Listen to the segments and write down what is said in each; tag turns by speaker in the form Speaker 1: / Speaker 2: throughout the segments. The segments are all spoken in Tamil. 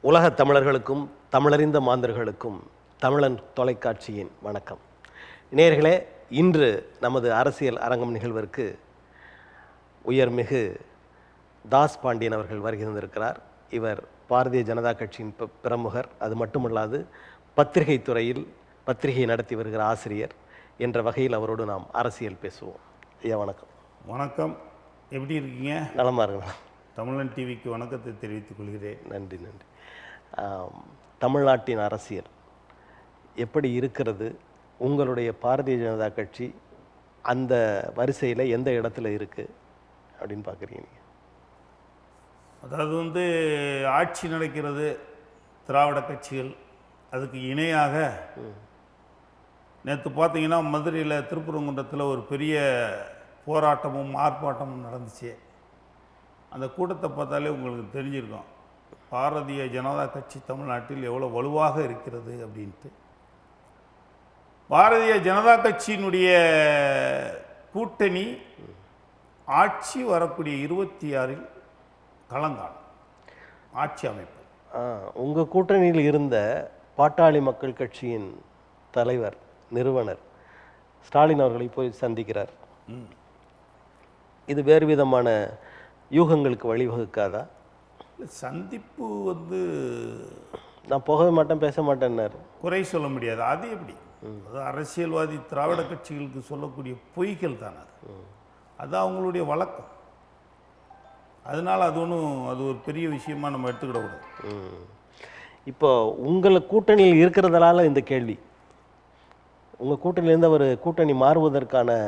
Speaker 1: உலகத் தமிழர்களுக்கும் தமிழறிந்த மாந்தர்களுக்கும் தமிழன் தொலைக்காட்சியின் வணக்கம். நேயர்களே, இன்று நமது அரசியல் அரங்கம் நிகழ்விற்கு உயர்மிகு தாஸ் பாண்டியன் அவர்கள் வருகை தந்திருக்கிறார். இவர் பாரதிய ஜனதா கட்சியின் பிரமுகர். அது மட்டுமல்லாது பத்திரிகை துறையில் பத்திரிகை நடத்தி வருகிற ஆசிரியர் என்ற வகையில் அவரோடு நாம் அரசியல் பேசுவோம். ஐயா வணக்கம்.
Speaker 2: வணக்கம். எப்படி இருக்கீங்க?
Speaker 1: நலமாக இருக்குங்களா?
Speaker 2: தமிழன் டிவிக்கு வணக்கத்தை தெரிவித்துக் கொள்கிறேன்.
Speaker 1: நன்றி. தமிழ்நாட்டின் அரசியல் எப்படி இருக்கிறது? உங்களுடைய பாரதிய ஜனதா கட்சி அந்த வரிசையில் எந்த இடத்துல இருக்குது அப்படின்னு பார்க்குறீங்க?
Speaker 2: அதாவது ஆட்சி நடக்கிறது திராவிட கட்சிகள். அதுக்கு இணையாக நேற்று பார்த்தீங்கன்னா மதுரையில் திருப்பரங்குன்றத்தில் ஒரு பெரிய போராட்டமும் ஆர்ப்பாட்டமும் நடந்துச்சு. அந்த கூட்டத்தை பார்த்தாலே உங்களுக்கு தெரிஞ்சிருக்கும் பாரதிய ஜனதா கட்சி தமிழ்நாட்டில் எவ்வளோ வலுவாக இருக்கிறது அப்படின்ட்டு. பாரதிய ஜனதா கட்சியினுடைய கூட்டணி ஆட்சி வரக்கூடிய 26 களங்காணும் ஆட்சி அமைப்பு.
Speaker 1: உங்கள் கூட்டணியில் இருந்த பாட்டாளி மக்கள் கட்சியின் தலைவர் நிறுவனர் ஸ்டாலின் அவர்களை போய் சந்திக்கிறார். இது வேறு விதமான யூகங்களுக்கு வழிவகுக்காதா?
Speaker 2: சந்திப்பு
Speaker 1: நான் போகவே மாட்டேன், பேச மாட்டேன்னாரு.
Speaker 2: குறை சொல்ல முடியாது. அது எப்படி? அது அரசியல்வாதி திராவிட கட்சிகளுக்கு சொல்லக்கூடிய பொய்கள் தானே. அது அவங்களுடைய வழக்கம். அதனால் அது ஒரு பெரிய விஷயமா நம்ம எடுத்துக்கிடக்கூடாது.
Speaker 1: இப்போ உங்களை கூட்டணியில் இருக்கிறதுனால இந்த கேள்வி, உங்கள் கூட்டணியிலேருந்து அவர் கூட்டணி மாறுவதற்கான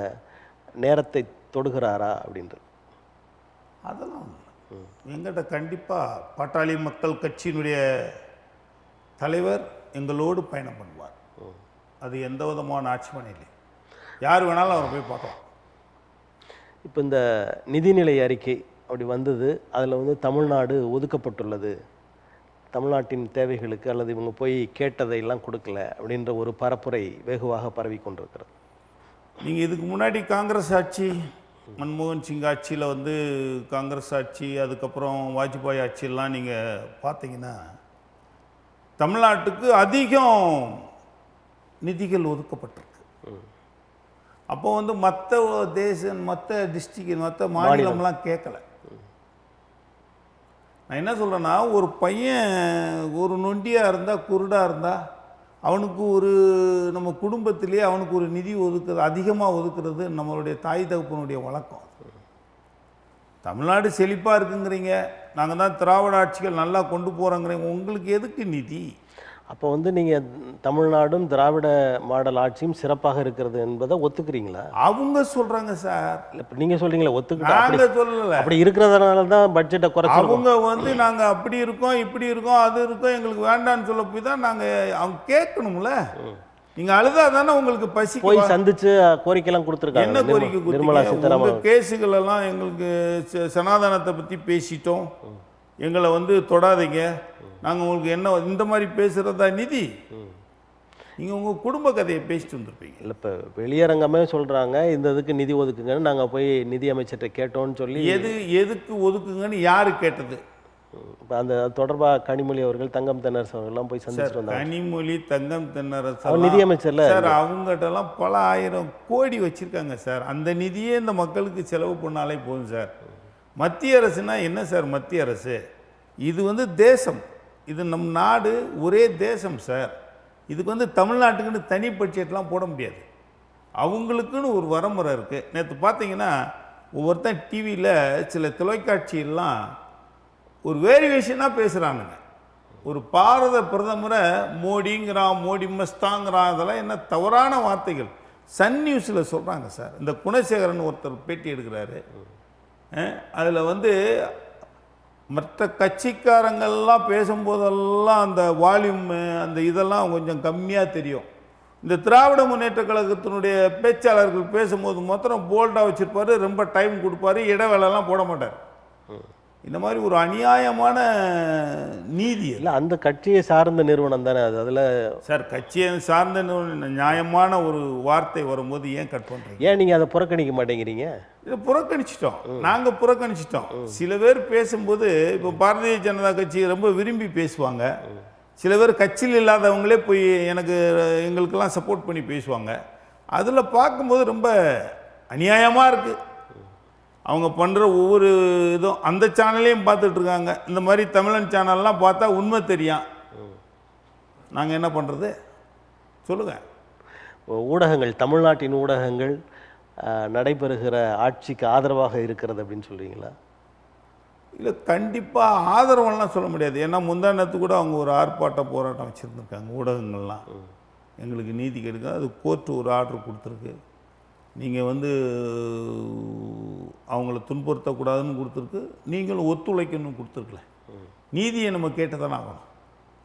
Speaker 1: நேரத்தை தொடுகிறாரா அப்படின்றது?
Speaker 2: அதெல்லாம் எங்கிட்ட கண்டிப்பாக பாட்டாளி மக்கள் கட்சியினுடைய தலைவர் எங்களோடு பயணம் பண்ணுவார். அது எந்த விதமான ஆட்சேபனை இல்லை. யார் வேணாலும் அவரை போய் பார்க்கலாம்.
Speaker 1: இப்போ இந்த நிதிநிலை அறிக்கை அப்படி வந்தது, அதில் தமிழ்நாடு ஒதுக்கப்பட்டுள்ளது, தமிழ்நாட்டின் தேவைகளுக்கு அல்லது இவங்க போய் கேட்டதையெல்லாம் கொடுக்கல அப்படின்ற ஒரு பரப்புரை வெகுவாக பரவி கொண்டிருக்கிறது.
Speaker 2: நீங்கள் இதுக்கு முன்னாடி காங்கிரஸ் ஆட்சி, மன்மோகன் சிங் ஆட்சியில் காங்கிரஸ் ஆட்சி, அதுக்கப்புறம் வாஜ்பாய் ஆட்சியெல்லாம் நீங்கள் பார்த்தீங்கன்னா தமிழ்நாட்டுக்கு அதிகம் நிதிகள் ஒதுக்கப்பட்டிருக்கு. அப்போ மற்ற டிஸ்ட்ரிக்ட் மற்ற மாநிலம்லாம் கேட்கல. நான் என்ன சொல்கிறேன்னா, ஒரு பையன் ஒரு நொண்டியாக இருந்தால் குருடாக இருந்தால் அவனுக்கு நம்ம குடும்பத்திலே அவனுக்கு ஒரு நிதி அதிகமாக ஒதுக்குறது நம்மளுடைய தாய் தகப்பனுடைய வழக்கம். தமிழ்நாடு செழிப்பாக இருக்குங்கிறீங்க, நாங்கள் தான் திராவிட ஆட்சிகள் நல்லா கொண்டு போகிறோங்கிறீங்க. உங்களுக்கு எதுக்கு நிதி?
Speaker 1: அப்போ நீங்கள் தமிழ்நாடும் திராவிட மாடல் ஆட்சியும் சிறப்பாக இருக்கிறது என்பதை ஒத்துக்கிறீங்களா?
Speaker 2: அவங்க சொல்கிறாங்க சார்.
Speaker 1: இப்போ நீங்கள் சொல்கிறீங்களா?
Speaker 2: நாங்கள் சொல்லலை.
Speaker 1: அப்படி இருக்கிறதுனால தான் பட்ஜெட்டை குறைச்சி
Speaker 2: அவங்க நாங்கள் அப்படி இருக்கோம், இப்படி இருக்கோம், அது இருக்கோம், எங்களுக்கு வேண்டான்னு சொல்ல போய் தான் நாங்கள் அவங்க கேட்கணும்ல. நீங்கள் அழுதா தானே உங்களுக்கு பசி.
Speaker 1: போய் சந்திச்சு கோரிக்கைலாம் கொடுத்துருக்காங்க.
Speaker 2: என்ன கோரிக்கை? நிர்மலா சீதாராமன் கேஸுகள் எல்லாம் எங்களுக்கு சனாதனத்தை பற்றி பேசிட்டோம், எங்களை தொடாதீங்க, நாங்கள் உங்களுக்கு என்ன இந்த மாதிரி பேசுகிறதா நிதி? நீங்கள் உங்கள் குடும்ப கதையை பேசிட்டு வந்திருப்பீங்க. இல்லை, இப்போ வெளியரங்கமே சொல்கிறாங்க இந்த இதுக்கு நிதி ஒதுக்குங்கன்னு. நாங்கள் போய் நிதி அமைச்சர்கிட்ட கேட்டோன்னு சொல்லி எதுக்கு ஒதுக்குங்கன்னு யார் கேட்டது?
Speaker 1: இப்போ அந்த தொடர்பாக கனிமொழி அவர்கள், தங்கம் தென்னரசு அவர்கள்லாம் போய் சந்திச்சுட்டு வந்தாங்க.
Speaker 2: கனிமொழி, தங்கம் தென்னரசு
Speaker 1: நிதி அமைச்சர்ல
Speaker 2: சார், அவங்ககிட்டலாம் பல 1000 கோடி வச்சுருக்காங்க சார். அந்த நிதியே இந்த மக்களுக்கு செலவு பண்ணாலே போதும் சார். மத்திய அரசுனா என்ன சார்? மத்திய அரசு இது தேசம், இது நம் நாடு, ஒரே தேசம் சார். இதுக்கு தமிழ்நாட்டுக்குன்னு தனி பட்ஜெட்லாம் போட முடியாது. அவங்களுக்குன்னு ஒரு வரமுறை இருக்குது. நேற்று பார்த்தீங்கன்னா ஒவ்வொருத்தன் டிவியில் சில தொலைக்காட்சியெல்லாம் ஒரு வேரியேஷனாக பேசுகிறானுங்க. ஒரு பாரத பிரதமரை மோடிங்கிறான், மோடி மஸ்தாங்கிறான், அதெல்லாம் என்ன தவறான வார்த்தைகள் சன் நியூஸில் சொல்கிறாங்க சார். இந்த குணசேகரன் ஒருத்தர் பேட்டி எடுக்கிறாரு. அதில் மற்ற கட்சிக்காரங்கள்லாம் பேசும்போதெல்லாம் அந்த வால்யூம் அந்த இதெல்லாம் கொஞ்சம் கம்மியாக தெரியும். இந்த திராவிட முன்னேற்ற கழகத்தினுடைய பேச்சாளர்கள் பேசும்போது மாத்திரம் போல்டாக வச்சுருப்பார், ரொம்ப டைம் கொடுப்பாரு, இடைவேளைலாம் போட மாட்டார். இந்த மாதிரி ஒரு அநியாயமான நீதி அது.
Speaker 1: இல்லை, அந்த கட்சியை சார்ந்த நிறுவனம் தானே அது. அதில்
Speaker 2: சார் கட்சியை சார்ந்த நியாயமான ஒரு வார்த்தை வரும்போது ஏன் கட் பண்ணுறீங்க?
Speaker 1: ஏன் நீங்கள் அதை புறக்கணிக்க மாட்டேங்கிறீங்க?
Speaker 2: இதை புறக்கணிச்சிட்டோம், நாங்கள் புறக்கணிச்சிட்டோம். சில பேர் பேசும்போது இப்போ பாரதிய ஜனதா கட்சி ரொம்ப விரும்பி பேசுவாங்க. சில பேர் கட்சியில் இல்லாதவங்களே போய் எங்களுக்கெல்லாம் சப்போர்ட் பண்ணி பேசுவாங்க. அதில் பார்க்கும்போது ரொம்ப அநியாயமாக இருக்குது. அவங்க பண்ணுற ஒவ்வொரு இதுவும் அந்த சேனல்லையும் பார்த்துட்ருக்காங்க. இந்த மாதிரி தமிழன் சேனல்லாம் பார்த்தா உண்மை தெரியும். நாங்கள் என்ன பண்ணுறது சொல்லுங்கள்?
Speaker 1: ஊடகங்கள், தமிழ்நாட்டின் ஊடகங்கள் நடைபெறுகிற ஆட்சிக்கு ஆதரவாக இருக்கிறது அப்படின்னு சொல்கிறீங்களா?
Speaker 2: இல்லை, கண்டிப்பாக ஆதரவெல்லாம் சொல்ல முடியாது. ஏன்னா முந்தானத்து கூட அவங்க ஒரு ஆர்ப்பாட்ட போராட்டம் வச்சுருந்துருக்காங்க ஊடகங்கள்லாம். எங்களுக்கு நீதி கிடைக்கும், அது கோர்ட்டு ஒரு ஆர்டர் கொடுத்துருக்கு. நீங்கள் அவங்கள துன்புறுத்தக்கூடாதுன்னு கொடுத்துருக்கு, நீங்களும் ஒத்துழைக்கணும்னு கொடுத்துருக்கல. நீதியை நம்ம கேட்டுதானே ஆகணும்.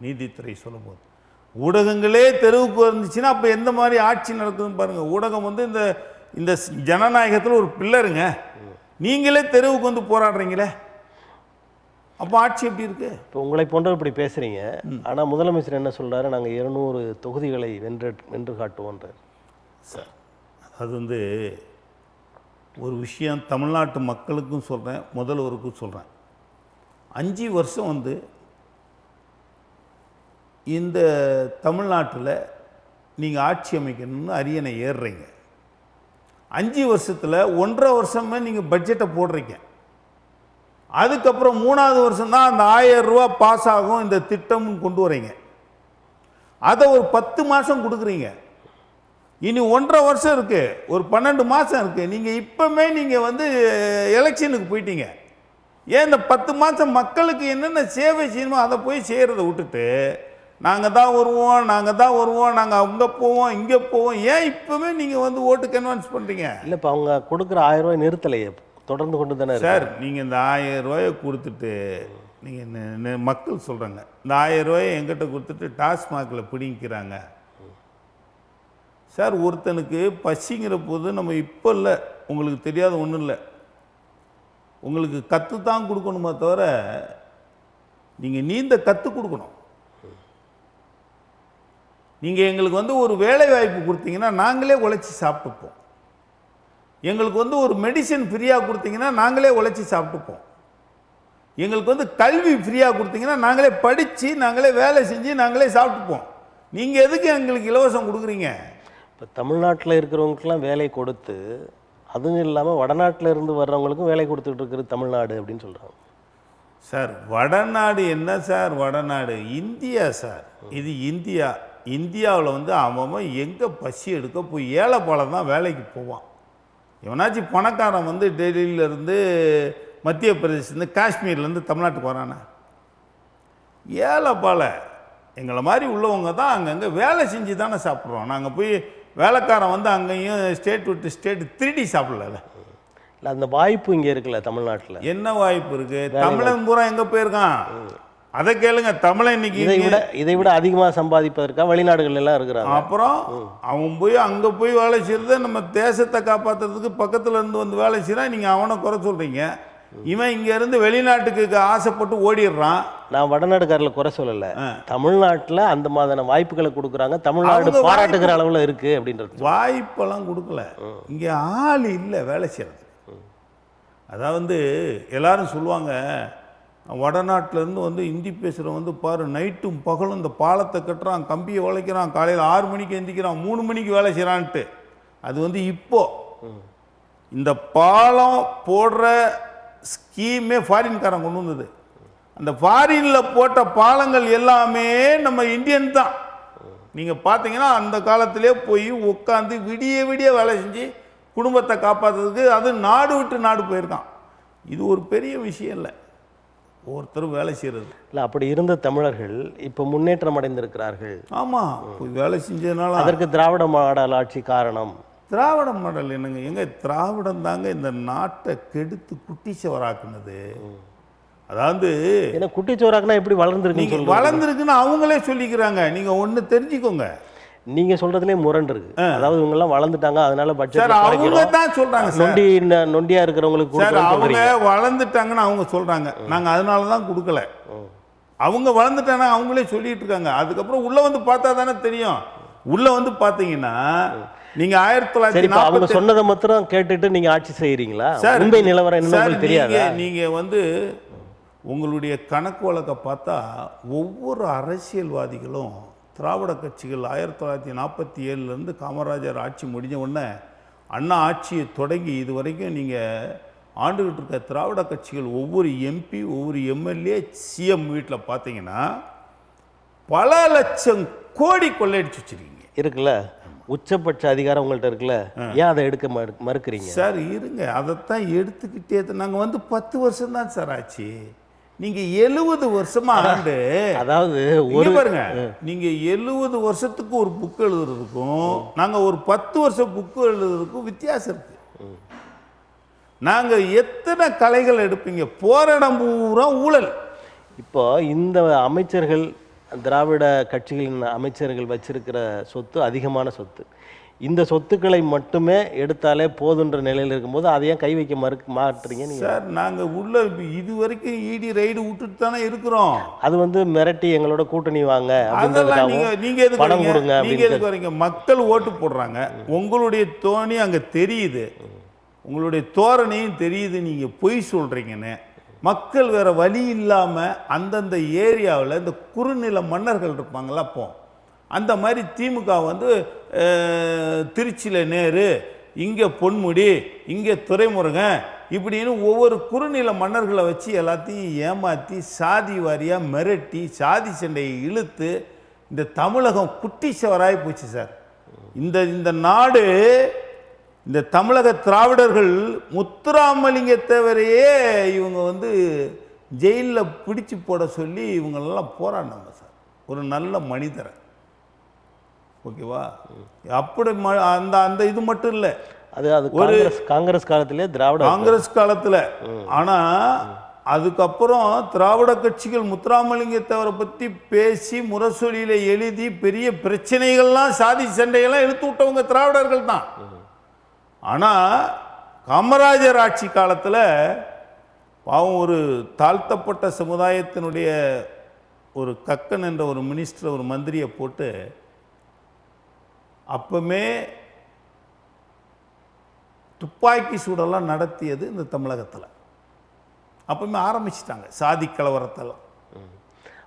Speaker 2: நீதித்துறை சொல்லும்போது ஊடகங்களே தெருவுக்கு வந்துச்சுன்னா அப்போ எந்த மாதிரி ஆட்சி நடக்குதுன்னு பாருங்கள். ஊடகம் இந்த இந்த ஜனநாயகத்தில் ஒரு பில்லருங்க. நீங்களே தெருவுக்கு வந்து போராடுறீங்களே, அப்போ ஆட்சி எப்படி இருக்கு?
Speaker 1: இப்போ உங்களை போன்றவர் இப்படி பேசுகிறீங்க, ஆனால் முதலமைச்சர் என்ன சொல்கிறாரு? நாங்கள் 200 தொகுதிகளை வென்று காட்டுவோன்றார்.
Speaker 2: சார், அது ஒரு விஷயம் தமிழ்நாட்டு மக்களுக்கும் சொல்கிறேன், முதல்வருக்கும் சொல்கிறேன். 5 வருஷம் இந்த தமிழ்நாட்டில் நீங்கள் ஆட்சி அமைக்கணும்னு அரியணை ஏறுறீங்க. 5 வருஷத்தில் 1.5 வருஷமே நீங்கள் பட்ஜெட்டை போடுறீங்க. அதுக்கப்புறம் 3வது வருஷம் தான் அந்த 1000 ரூபா பாஸ் ஆகும் இந்த திட்டம்னு கொண்டு வரீங்க. அதை ஒரு 10 மாதம் கொடுக்குறீங்க. இனி 1.5 வருஷம் இருக்குது, ஒரு 12 மாதம் இருக்குது. நீங்கள் இப்போமே நீங்கள் எலெக்ஷனுக்கு போயிட்டீங்க. ஏன் இந்த 10 மாதம் மக்களுக்கு என்னென்ன சேவை செய்யணுமோ அதை போய் செய்கிறத விட்டுட்டு நாங்கள் தான் வருவோம், நாங்கள் தான் வருவோம், நாங்கள் அங்கே போவோம், இங்கே போவோம், ஏன் இப்போவே நீங்கள் ஓட்டு கன்வின்ஸ் பண்ணுறீங்க?
Speaker 1: இல்லை, இப்போ அவங்க கொடுக்குற 1000 ரூபாய் நிறுத்தலையே, தொடர்ந்து கொண்டு தானே
Speaker 2: சார். நீங்கள் இந்த 1000 ரூபாயை கொடுத்துட்டு நீங்கள் மக்கள் சொல்கிறாங்க, இந்த 1000 ரூபாயை எங்கிட்ட கொடுத்துட்டு டாஸ்மாகில் பிடிக்கிறாங்க. சார், ஒருத்தனுக்கு பசிங்கிற போது நம்ம இப்போ இல்லை, உங்களுக்கு தெரியாத ஒன்றும் இல்லை, உங்களுக்கு கற்று தான் கொடுக்கணுமே தவிர நீங்கள் நீந்த கற்றுக் கொடுக்கணும். நீங்கள் எங்களுக்கு ஒரு வேலை வாய்ப்பு கொடுத்தீங்கன்னா நாங்களே உழைச்சி சாப்பிட்டுப்போம். எங்களுக்கு ஒரு மெடிசன் ஃப்ரீயாக கொடுத்தீங்கன்னா நாங்களே உழைச்சி சாப்பிட்டுப்போம். எங்களுக்கு கல்வி ஃப்ரீயாக கொடுத்தீங்கன்னா நாங்களே படித்து நாங்களே வேலை செஞ்சு நாங்களே சாப்பிட்டுப்போம். நீங்கள் எதுக்கு எங்களுக்கு இலவசம் கொடுக்குறீங்க?
Speaker 1: இப்போ தமிழ்நாட்டில் இருக்கிறவங்களுக்கெல்லாம் வேலை கொடுத்து, அதுவும் இல்லாமல் வடநாட்டில் இருந்து வர்றவங்களுக்கும் வேலை கொடுத்துட்டு இருக்கிறது தமிழ்நாடு அப்படின்னு சொல்கிறாங்க.
Speaker 2: சார், வடநாடு என்ன சார்? வடநாடு இந்தியா சார். இது இந்தியா. இந்தியாவில் அவன் எங்கே பசி எடுக்க போய் ஏழைப்பாலம் தான் வேலைக்கு போவான். எவனாச்சும் பணக்காரன் டெல்லியிலேருந்து, மத்திய பிரதேசத்துலேருந்து, காஷ்மீர்லேருந்து தமிழ்நாட்டுக்கு வரானே, ஏழைப்பாலை எங்களை மாதிரி உள்ளவங்க தான் அங்கங்கே வேலை செஞ்சு தானே சாப்பிட்றோம். நாங்கள் போய் வேலைக்காரன் அங்கேயும் ஸ்டேட் விட்டு ஸ்டேட் திருடி சாப்பிடல. இல்லை,
Speaker 1: அந்த வாய்ப்பு இங்கே இருக்குல்ல தமிழ்நாட்டில்.
Speaker 2: என்ன வாய்ப்பு இருக்குது? தமிழன் பூரா எங்கே போயிருக்கான்? அதை கேளுங்க. தமிழன் இன்னைக்கு
Speaker 1: இதை விட அதிகமாக சம்பாதிப்பதற்காக வெளிநாடுகள் எல்லாம் இருக்கிறாங்க.
Speaker 2: அப்புறம் அவன் போய் அங்கே போய் வேலை செய்கிறத நம்ம தேசத்தை காப்பாற்றுறதுக்கு பக்கத்தில் இருந்து வேலை செய்கிறான். நீங்கள் அவனை குறை சொல்கிறீங்க. இவன் இங்கேருந்து வெளிநாட்டுக்கு ஆசைப்பட்டு ஓடிடுறான்.
Speaker 1: நான் வடநாடுக்காரில் குறை சொல்லலை, தமிழ்நாட்டில் அந்த மாதிரியான வாய்ப்புகளை கொடுக்குறாங்க. தமிழ்நாடு பாராட்டுகிற அளவில் இருக்குது அப்படின்றது.
Speaker 2: வாய்ப்பெல்லாம் கொடுக்கல, இங்கே ஆள் இல்லை வேலை செய்கிறது. அதாவது எல்லாரும் சொல்லுவாங்க, வடநாட்டிலேருந்து ஹிந்தி பேசுகிறவன் பாரு நைட்டும் பகலும் இந்த பாலத்தை கட்டுறான், கம்பியை உழைக்கிறான், காலையில் 6 மணிக்கு எந்திக்கிறான், 3 மணிக்கு வேலை செய்கிறான்ட்டு. அது இப்போது இந்த பாலம் போடுற ஸ்கீமே ஃபாரின்காரன் கொண்டு வந்தது. அந்த ஃபாரினில் போட்ட பாலங்கள் எல்லாமே நம்ம இந்தியன் தான். நீங்கள் பார்த்தீங்கன்னா அந்த காலத்திலே போய் உட்காந்து விடிய விடிய வேலை செஞ்சு குடும்பத்தை காப்பாற்றுறதுக்கு அது நாடு விட்டு நாடு போயிருக்கான். இது ஒரு பெரிய விஷயம் இல்லை, ஒருத்தரும் வேலை செய்கிறது
Speaker 1: இல்லை. அப்படி இருந்த தமிழர்கள் இப்போ முன்னேற்றம் அடைந்திருக்கிறார்கள்.
Speaker 2: ஆமாம், போய் வேலை செஞ்சதுனால.
Speaker 1: அதற்கு திராவிட மாடல் ஆட்சி காரணம்.
Speaker 2: திராவிட மாடல் என்னங்க? எங்க திராவிடம் தாங்க இந்த நாட்டை கெடுத்து குட்டிச்சவராக்குனது. அதாவது
Speaker 1: ஏன்னா குட்டிச்சோறாக்குனா எப்படி வளர்ந்துருக்கு?
Speaker 2: வளர்ந்துருக்குன்னு அவங்களே சொல்லிக்கிறாங்க. நீங்கள் ஒன்று தெரிஞ்சுக்கோங்க,
Speaker 1: நீங்க சொல்றதுலயே முரண் இருக்கு. அதாவது இவங்க எல்லாம் வளர்ந்துட்டாங்க, அதனால
Speaker 2: சார்
Speaker 1: பட்ஜெட்
Speaker 2: அவங்க தான் சொல்றாங்க சார்.
Speaker 1: நொண்டியா இருக்கிறவங்களுக்கு
Speaker 2: சார்
Speaker 1: கொடுக்கணும்னு
Speaker 2: அவங்க
Speaker 1: சொல்றீங்க.
Speaker 2: வளர்ந்துட்டாங்கன்னு அவங்க சொல்றாங்க, நாங்க அதனால தான் கொடுக்கல. அவங்க வளர்ந்துட்டாங்க அவங்களே சொல்லிட்டு இருக்காங்க. அதுக்கப்புறம் உள்ள வந்து பார்த்தா தானே தெரியும். உள்ள வந்து பார்த்தீங்கன்னா நீங்க
Speaker 1: சரி, இப்ப அவங்க
Speaker 2: 1948
Speaker 1: சொன்னதை மாத்திரம் கேட்டுட்டு நீங்க ஆட்சி செய்யறீங்களா?
Speaker 2: சார்,
Speaker 1: உண்மை நிலவரம் என்ன
Speaker 2: சார்,
Speaker 1: உங்களுக்கு தெரியாதா?
Speaker 2: நீங்க வந்து உங்களுடைய கணக்கு வழக்கை பார்த்தா ஒவ்வொரு அரசியல்வாதிகளும் திராவிட கட்சிகள் 1947 காமராஜர் ஆட்சி முடிஞ்ச உடனே அண்ணா ஆட்சியை தொடங்கி இது வரைக்கும் நீங்கள் ஆண்டுகிட்டு இருக்க திராவிட கட்சிகள் ஒவ்வொரு எம்பி ஒவ்வொரு எம்எல்ஏ சிஎம் வீட்டில் பார்த்தீங்கன்னா பல லட்சம் கோடி கொள்ளையடிச்சு வச்சிருக்கீங்க.
Speaker 1: இருக்குல்ல, உச்சபட்ச அதிகாரம் உங்கள்ட்ட இருக்குல்ல, ஏன் அதை எடுக்க மறுக்கிறீங்க?
Speaker 2: சார் இருங்க, அதைத்தான் எடுத்துக்கிட்டே நாங்கள் வந்து 10 வருஷம் தான் சார் ஆச்சு. நீங்க 70 வருஷமா ஆண்டு.
Speaker 1: அதாவது
Speaker 2: ஒரு பாருங்க, நீங்க 70 வருஷத்துக்கு ஒரு புக் எழுதுறதுக்கும் நாங்க ஒரு 10 வருஷம் புக்கு எழுதுறதுக்கும் வித்தியாசம் இருக்கு. நாங்க எத்தனை கலைகள் எடுப்பீங்க, போற இடம் பூரா ஊழல்.
Speaker 1: இப்போ இந்த அமைச்சர்கள், திராவிட கட்சிகளின் அமைச்சர்கள் வச்சிருக்கிற சொத்து அதிகமான சொத்து. இந்த சொத்துக்களை மட்டுமே எடுத்தாலே போதுன்ற நிலையில் இருக்கும்போது அதை ஏன் கை வைக்க மாட்டுறீங்க நீங்க?
Speaker 2: சார் நாங்கள் உள்ள இது வரைக்கும் இடி ரைடு விட்டுட்டு தானே இருக்கிறோம்.
Speaker 1: அது வந்து மிரட்டி எங்களோட கூட்டணி வாங்க
Speaker 2: அதெல்லாம் நீங்க
Speaker 1: பணம் கொடுங்க,
Speaker 2: நீங்க எதுக்கு வரீங்க? மக்கள் ஓட்டு போடுறாங்க, உங்களுடைய தோணி அங்கே தெரியுது, உங்களுடைய தோரணையும் தெரியுது நீங்க பொய் சொல்றீங்கன்னு. மக்கள் வேற வழி இல்லாமல் அந்தந்த ஏரியாவில் இந்த குறுநில மன்னர்கள் இருப்பாங்களா, அப்போ அந்த மாதிரி திமுக வந்து திருச்சியில் நேரு, இங்கே பொன்முடி, இங்கே துரைமுருகன் இப்படின்னு ஒவ்வொரு குறுநில மன்னர்களை வச்சு எல்லாத்தையும் ஏமாற்றி சாதி வாரியாக மிரட்டி சாதி சண்டையை இழுத்து இந்த தமிழகம் குட்டி சவராகி போச்சு சார். இந்த நாடு, இந்த தமிழக திராவிடர்கள் முத்துராமலிங்க தேவரையே இவங்க வந்து ஜெயிலில் பிடிச்சு போட சொல்லி இவங்களெல்லாம் போராடினாங்க சார், ஒரு நல்ல மனிதரை. ஓகேவா? அப்படி அந்த அந்த இது மட்டும் இல்லை,
Speaker 1: அது ஒரு காங்கிரஸ் காலத்திலே திராவிட
Speaker 2: காங்கிரஸ் காலத்தில். ஆனால் அதுக்கப்புறம் திராவிட கட்சிகள் முத்துராமலிங்க தேவரை பற்றி பேசி முரசொலியில் எழுதி பெரிய பிரச்சனைகள்லாம் சாதி சண்டைகள்லாம் இழுத்து விட்டவங்க திராவிடர்கள் தான். ஆனால் காமராஜர் ஆட்சி காலத்தில் பாவம் ஒரு தாழ்த்தப்பட்ட சமுதாயத்தினுடைய ஒரு கக்கன் என்ற ஒரு மினிஸ்டர், ஒரு மந்திரியை போட்டு அப்பமே துப்பாக்கி சூடெல்லாம் நடத்தியது இந்த தமிழகத்தில். அப்பவுமே ஆரம்பிச்சிட்டாங்க சாதி கலவரத்தெல்லாம்.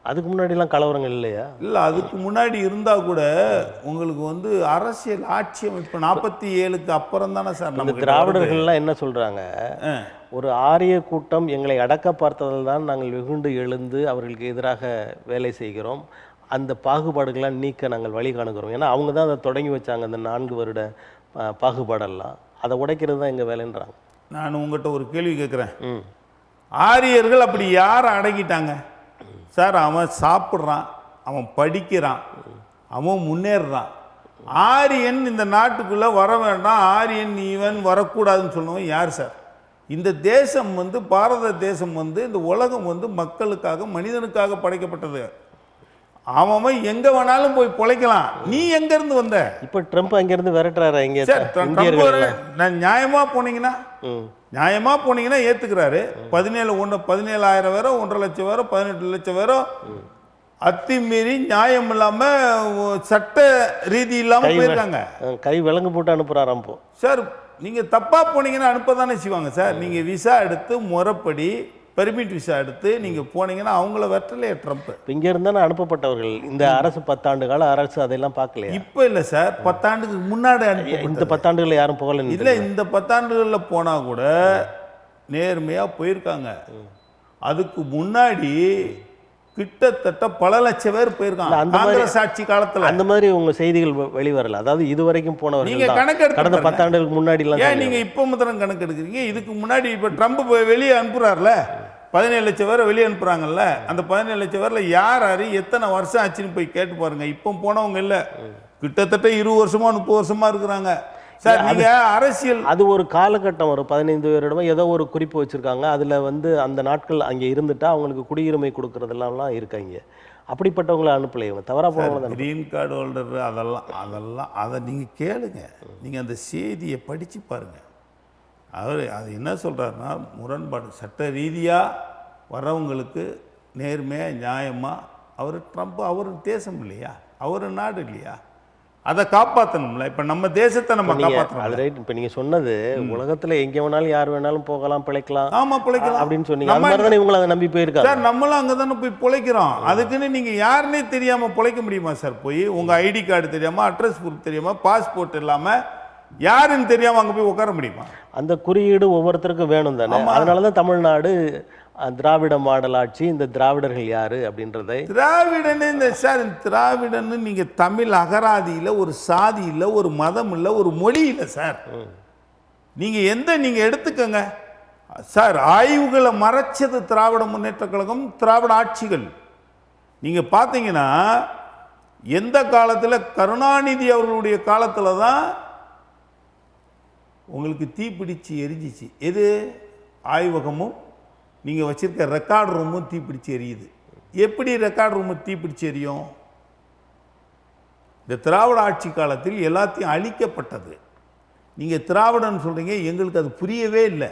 Speaker 1: அதுக்கு முன்னாடிலாம் கலவரங்கள் இல்லையா?
Speaker 2: இல்லை, அதுக்கு முன்னாடி இருந்தால் கூட உங்களுக்கு வந்து அரசியல் ஆட்சி அமைப்பு 47க்கு அப்புறம் தானே சார். நம்ம
Speaker 1: திராவிடர்கள்லாம் என்ன சொல்கிறாங்க, ஒரு ஆரிய கூட்டம் எங்களை அடக்க பார்த்ததால் தான் நாங்கள் வெகுண்டு எழுந்து அவர்களுக்கு எதிராக வேலை செய்கிறோம், அந்த பாகுபாடுகள்லாம் நீக்க நாங்கள் வழி காணுகிறோம். ஏன்னா அவங்க தான் அதை தொடங்கி வச்சாங்க, அந்த 4 வருட பாகுபாடெல்லாம். அதை உடைக்கிறது தான் எங்கள் வேலைன்றாங்க.
Speaker 2: நான் உங்கள்கிட்ட ஒரு கேள்வி கேட்குறேன். ஆரியர்கள் அப்படி யாரை அடக்கிட்டாங்க சார்? அவன் சாப்பிட்றான், அவன் படிக்கிறான், அவன் முன்னேறுறான். ஆரியன் இந்த நாட்டுக்குள்ளே வர வேண்டாம், ஆரியன் இவன் வரக்கூடாதுன்னு சொன்னவன் யார் சார்? இந்த தேசம் வந்து பாரத தேசம் வந்து இந்த உலகம் வந்து மக்களுக்காக மனிதனுக்காக படைக்கப்பட்டது. அவன் எங்க வேணாலும் போய் பொழைக்கலாம். நீ எங்க இருந்து வந்த?
Speaker 1: இப்ப ட்ரம்ப் அங்க இருந்து விரட்டுறாரு. இங்க
Speaker 2: நான் நியாயமா போனீங்கன்னா, நியாயமா போனீங்கன்னா ஏத்துக்கிறாரு. 17,000 பேரோ 1.5 லட்சம் பேரோ 18 லட்சம் பேரோ அத்துமீறி நியாயம் இல்லாம சட்ட ரீதி இல்லாம போயிருக்காங்க.
Speaker 1: கை விலங்கு போட்டு அனுப்புறாராம்.
Speaker 2: சார் நீங்க தப்பா போனீங்கன்னா அனுப்பதானே செய்வாங்க சார். நீங்க விசா எடுத்து முறைப்படி பெர்மிட் விசா எடுத்து நீங்க போனீங்கன்னா அவங்கள வெட்டலையே ட்ரம்ப்.
Speaker 1: இங்க இருந்தானே அனுப்பப்பட்டவர்கள். இந்த அரசு 10 ஆண்டு கால அரசு அதெல்லாம் பார்க்கலையா?
Speaker 2: இப்போ இல்லை சார், 10 ஆண்டுக்கு முன்னாடி
Speaker 1: இந்த 10 ஆண்டுகளில் யாரும் போகல
Speaker 2: இல்லை. இந்த 10 ஆண்டுகளில் போனால் கூட நேர்மையாக போயிருக்காங்க. அதுக்கு முன்னாடி கிட்டத்தட்ட பல லட்சம் பேர் போயிருக்காங்க காங்கிரஸ் ஆட்சி காலத்தில்.
Speaker 1: அந்த மாதிரி உங்க செய்திகள் வெளிவரல. அதாவது இதுவரைக்கும் போனவர்கள்
Speaker 2: நீங்க கணக்கு
Speaker 1: கடந்த 10 ஆண்டுகளுக்கு முன்னாடி எல்லாம்
Speaker 2: ஏன் நீங்க இப்போ மாத்திரம் கணக்கு எடுக்கிறீங்க? இதுக்கு முன்னாடி இப்போ ட்ரம்ப் வெளியே அனுப்புறாருல, 17 லட்சம் பேரை வெளியே அனுப்புறாங்கல்ல, அந்த 17 லட்சம் பேர்ல யார் எத்தனை வருஷம் ஆச்சுன்னு போய் கேட்டு பாருங்க. இப்போ போனவங்க இல்லை, கிட்டத்தட்ட 20 வருஷமா 30 வருஷமா இருக்கிறாங்க சார். நீங்க அரசியல்
Speaker 1: அது ஒரு காலகட்டம், ஒரு 15 வருடமா ஏதோ ஒரு குறிப்பு வச்சிருக்காங்க. அதுல வந்து அந்த நாட்கள் அங்கே இருந்துட்டா அவங்களுக்கு குடியுரிமை கொடுக்கறதெல்லாம் இருக்காங்க. அப்படிப்பட்டவங்களை அனுப்பலையே, இவங்க தவறாக போனவங்க தான்.
Speaker 2: கிரீன் கார்டு ஹோல்டர் அதெல்லாம் அதை நீங்கள் கேளுங்க. நீங்கள் அந்த செய்தியை படித்து பாருங்கள். அவர் அது என்ன சொல்கிறாருன்னா, முரண்பாடு சட்ட ரீதியாக வர்றவங்களுக்கு நேர்மையாக நியாயமாக ட்ரம்ப் அவர் தேசம் இல்லையா, அவர் நாடு இல்லையா, அதை காப்பாற்றணும்ல. இப்போ நம்ம தேசத்தை நம்ம காப்பாற்றணும்.
Speaker 1: அது ரைட். இப்போ நீங்கள் சொன்னது உலகத்தில் எங்கே வேணாலும் யார் வேணாலும் போகலாம், பிழைக்கலாம்.
Speaker 2: ஆமாம், பிழைக்கலாம்
Speaker 1: அப்படின்னு சொன்னீங்க. அது மாதிரி தானே இவங்களை அதை நம்பி போயிருக்காங்க.
Speaker 2: சார் நம்மளும் அங்கே தானே போய் பிழைக்கிறோம். அதுக்குன்னு நீங்கள் யாருன்னே தெரியாமல் பிழைக்க முடியுமா சார்? போய் உங்கள் ஐடி கார்டு தெரியாமல், அட்ரஸ் ப்ரூஃப் தெரியாமல், பாஸ்போர்ட் இல்லாமல், யாருன்னு தெரியாமல் அங்கே போய் உட்கார முடியுமா? அந்த
Speaker 1: குறியீடு ஒவ்வொருத்தருக்கும் வேணும் தானே. அதனால தான் தமிழ்நாடு திராவிட மாடல் ஆட்சி. இந்த திராவிடர்கள் யாரு அப்படின்றதை
Speaker 2: திராவிடன்னு இந்த சார் திராவிடன்னு நீங்கள் தமிழ் அகராதியில் ஒரு சாதி இல்லை, ஒரு மதம் இல்லை, ஒரு மொழி இல்லை சார். நீங்கள் எடுத்துக்கங்க சார். ஆய்வுகளை மறைச்சது திராவிட முன்னேற்ற கழகம், திராவிட ஆட்சிகள். நீங்கள் பார்த்தீங்கன்னா எந்த காலத்தில், கருணாநிதி அவர்களுடைய காலத்தில் தான் உங்களுக்கு தீப்பிடிச்சு எரிஞ்சிச்சு. எது? ஆய்வகமும் நீங்கள் வச்சுருக்க ரெக்கார்ட் ரூமும் தீப்பிடிச்சு எரியுது. எப்படி ரெக்கார்ட் ரூமு தீப்பிடிச்சு எரியும்? இந்த திராவிட ஆட்சி காலத்தில் எல்லாத்தையும் அழிக்கப்பட்டது. நீங்கள் திராவிடன்னு சொல்கிறீங்க, எங்களுக்கு அது புரியவே இல்லை.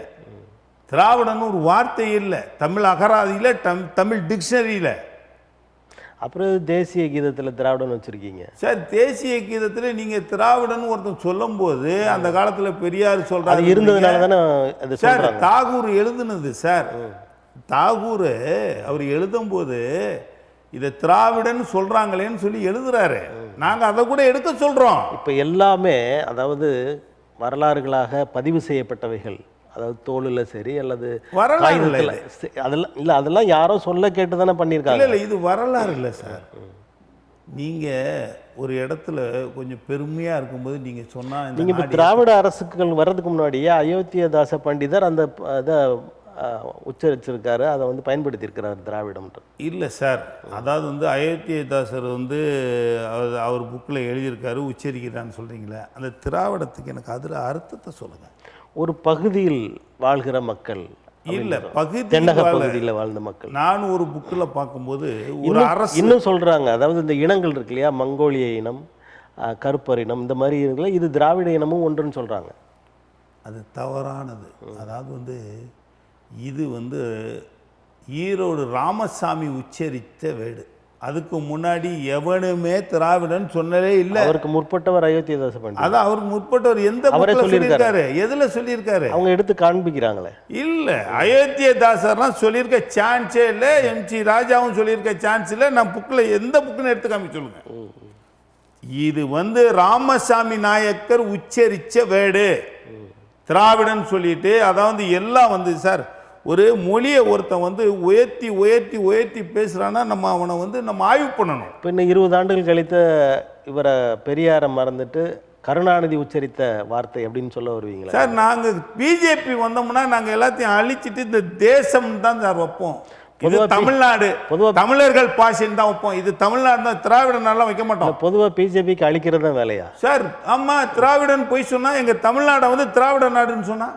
Speaker 2: திராவிடன்னு ஒரு வார்த்தை இல்லை தமிழ் அகராதியில், தமிழ் டிக்ஷனரியில்.
Speaker 1: அப்புறம் தேசிய கீதத்தில் திராவிடன் வச்சுருக்கீங்க
Speaker 2: சார். தேசிய கீதத்தில் நீங்கள் திராவிடன்னு ஒருத்தர் சொல்லும் போது, அந்த காலத்தில் பெரியார் சொல்கிறாரு
Speaker 1: இருந்ததுனால தானே
Speaker 2: சார். தாகூர் எழுதுனது சார். தாகூர் அவர் எழுதும்போது இதை திராவிடன்னு சொல்கிறாங்களேன்னு சொல்லி எழுதுறாரு. நாங்கள் அதை கூட எடுக்க சொல்கிறோம்.
Speaker 1: இப்போ எல்லாமே அதாவது வரலாறுகளாக பதிவு செய்யப்பட்டவைகள், அதாவது தோளில் சரி அல்லது
Speaker 2: வரலாறு
Speaker 1: அதெல்லாம் இல்லை, அதெல்லாம் யாரோ சொல்ல கேட்டு தானே பண்ணியிருக்காங்க.
Speaker 2: இல்லை, இது வரலாறு இல்லை சார். நீங்கள் ஒரு இடத்துல கொஞ்சம் பெருமையாக இருக்கும்போது நீங்கள் சொன்னால்,
Speaker 1: நீங்கள் இப்போ திராவிட அரசுகள் வர்றதுக்கு முன்னாடியே அயோத்தியதாச பண்டிதர் அந்த இதை உச்சரிச்சிருக்காரு, அதை பயன்படுத்தியிருக்கிறார் திராவிடம்.
Speaker 2: இல்லை சார், அதாவது அயோத்தியதாசர் அவர் புக்கில் எழுதியிருக்காரு, உச்சரிக்கிறான்னு சொல்கிறீங்களே, அந்த திராவிடத்துக்கு எனக்கு அதில் அர்த்தத்தை சொல்லுங்கள்.
Speaker 1: ஒரு பகுதியில் வாழ்கிற மக்கள்
Speaker 2: இல்லை,
Speaker 1: தென்னக பகுதியில் வாழ்ந்த மக்கள்.
Speaker 2: நான் ஒரு புக்கில் பார்க்கும்போது ஒரு அரசு
Speaker 1: இன்னும் சொல்கிறாங்க, அதாவது இந்த இனங்கள் இருக்கு இல்லையா, மங்கோலிய இனம், கருப்பர் இனம், இந்த மாதிரி இருக்குல்ல, இது திராவிட இனமும் ஒன்றுன்னு சொல்கிறாங்க.
Speaker 2: அது தவறானது. அதாவது இது ஈரோடு ராமசாமி உச்சரித்த வேடு. அதுக்கு முன்னாடி எவனுமே திராவிடன் சொன்னதே இல்லை.
Speaker 1: அவருக்கு முற்பட்டவர் அயோத்தியதாச பண்டிதர்.
Speaker 2: அதான் அவருக்கு முற்பட்டவர். எந்த புக்ல சொல்லியிருக்காரு? எதுல சொல்லியிருக்காரு?
Speaker 1: அவங்க எடுத்து காண்பிக்கிறாங்களே.
Speaker 2: இல்ல, அயோத்தியதாசர்லாம் சொல்லியிருக்க சான்ஸே இல்லை. எம்சி ராஜாவும் சொல்லியிருக்க சான்ஸ் இல்லை. நான் புக்கில் எந்த புக்குன்னு எடுத்து காமிக்க சொல்லுங்க. இது ராமசாமி நாயக்கர் உச்சரிச்ச வேடு, திராவிடன் சொல்லிட்டு, அதாவது எல்லாம் சார், ஒரு மொழியை ஒருத்தன் உயர்த்தி உயர்த்தி உயர்த்தி பேசுகிறான்னா நம்ம அவனை நம்ம ஆய்வு பண்ணணும்.
Speaker 1: இப்போ இன்னும் 20 ஆண்டுகள் கழித்த இவரை பெரியாரை மறந்துட்டு கருணாநிதி உச்சரித்த வார்த்தை அப்படின்னு சொல்ல வருவீங்களா?
Speaker 2: சார், நாங்கள் பிஜேபி வந்தோம்னா நாங்கள் எல்லாத்தையும் அழிச்சிட்டு இந்த தேசம் தான் சார் வைப்போம். தமிழ்நாடு தமிழர்கள் பாஷைன்னு தான் வைப்போம். இது தமிழ்நாடு தான், திராவிடனாலாம் வைக்க மாட்டோம்.
Speaker 1: பொதுவாக பிஜேபிக்கு அழிக்கிறது தான் வேலையா
Speaker 2: சார்? ஆமா, திராவிடன் போய் சொன்னா எங்க தமிழ்நாடை திராவிட நாடுன்னு சொன்னா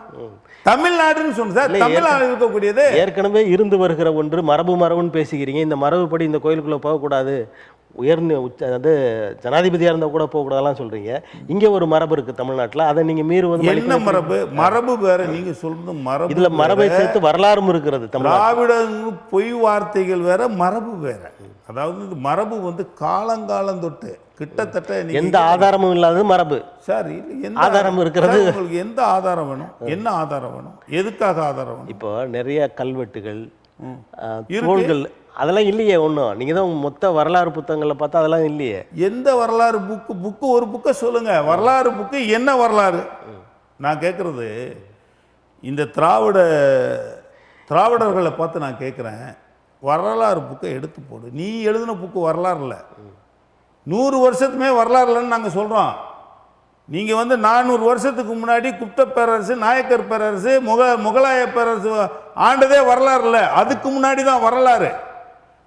Speaker 2: தமிழ்நாடுன்னு சொன்ன சார். தமிழ்நாடு இருக்கக்கூடியது
Speaker 1: ஏற்கனவே இருந்து வருகிற ஒன்று, மரபுன்னு பேசிக்கிறீங்க. இந்த மரபுப்படி இந்த கோயிலுக்குள்ள போகக்கூடாது, உயர்ந்து ஜனாதிபதியாக இருந்தால் கூட போகக்கூடாதுலாம் சொல்கிறீங்க. இங்கே ஒரு மரபு இருக்குது தமிழ்நாட்டில், அதை நீங்கள் மீறுவது
Speaker 2: என்ன மரபு? மரபு வேற, நீங்கள் சொல்றது மரபு.
Speaker 1: இதில் மரபை சேர்த்து வரலாறும் இருக்கிறது.
Speaker 2: திராவிட பொய் வார்த்தைகள் வேற, மரபு வேற. அதாவது மரபு காலங்காலம் தொட்டு கிட்டத்தட்ட
Speaker 1: எந்த ஆதாரமும் இல்லாதது மரபு
Speaker 2: சார்.
Speaker 1: ஆதாரம் இருக்கிறது.
Speaker 2: உங்களுக்கு எந்த ஆதாரம் வேணும்? என்ன ஆதாரம் வேணும்? எதுக்காக ஆதாரம் வேணும்?
Speaker 1: இப்போ நிறைய கல்வெட்டுகள், தோள்கள், அதெல்லாம் இல்லையே ஒன்றும். நீங்கள் தான் மொத்த வரலாறு புத்தகங்களில் பார்த்தா அதெல்லாம் இல்லையே.
Speaker 2: எந்த வரலாறு புக்கு ஒரு புக்கை சொல்லுங்க. வரலாறு புக்கு என்ன வரலாறு? நான் கேட்குறது, இந்த திராவிடர்களை பார்த்து நான் கேட்குறேன், வரலாறு புக்கை எடுத்து போடு. நீ எழுதின புக்கு வரலாறு இல்லை. 100 வருஷத்துமே வரலாறு இல்லைன்னு நாங்கள் சொல்கிறோம். நீங்கள் 400 வருஷத்துக்கு முன்னாடி குப்த பேரரசு, நாயக்கர் பேரரசு, முகலாய பேரரசு ஆண்டதே வரலாறு இல்லை. அதுக்கு முன்னாடி தான் வரலாறு.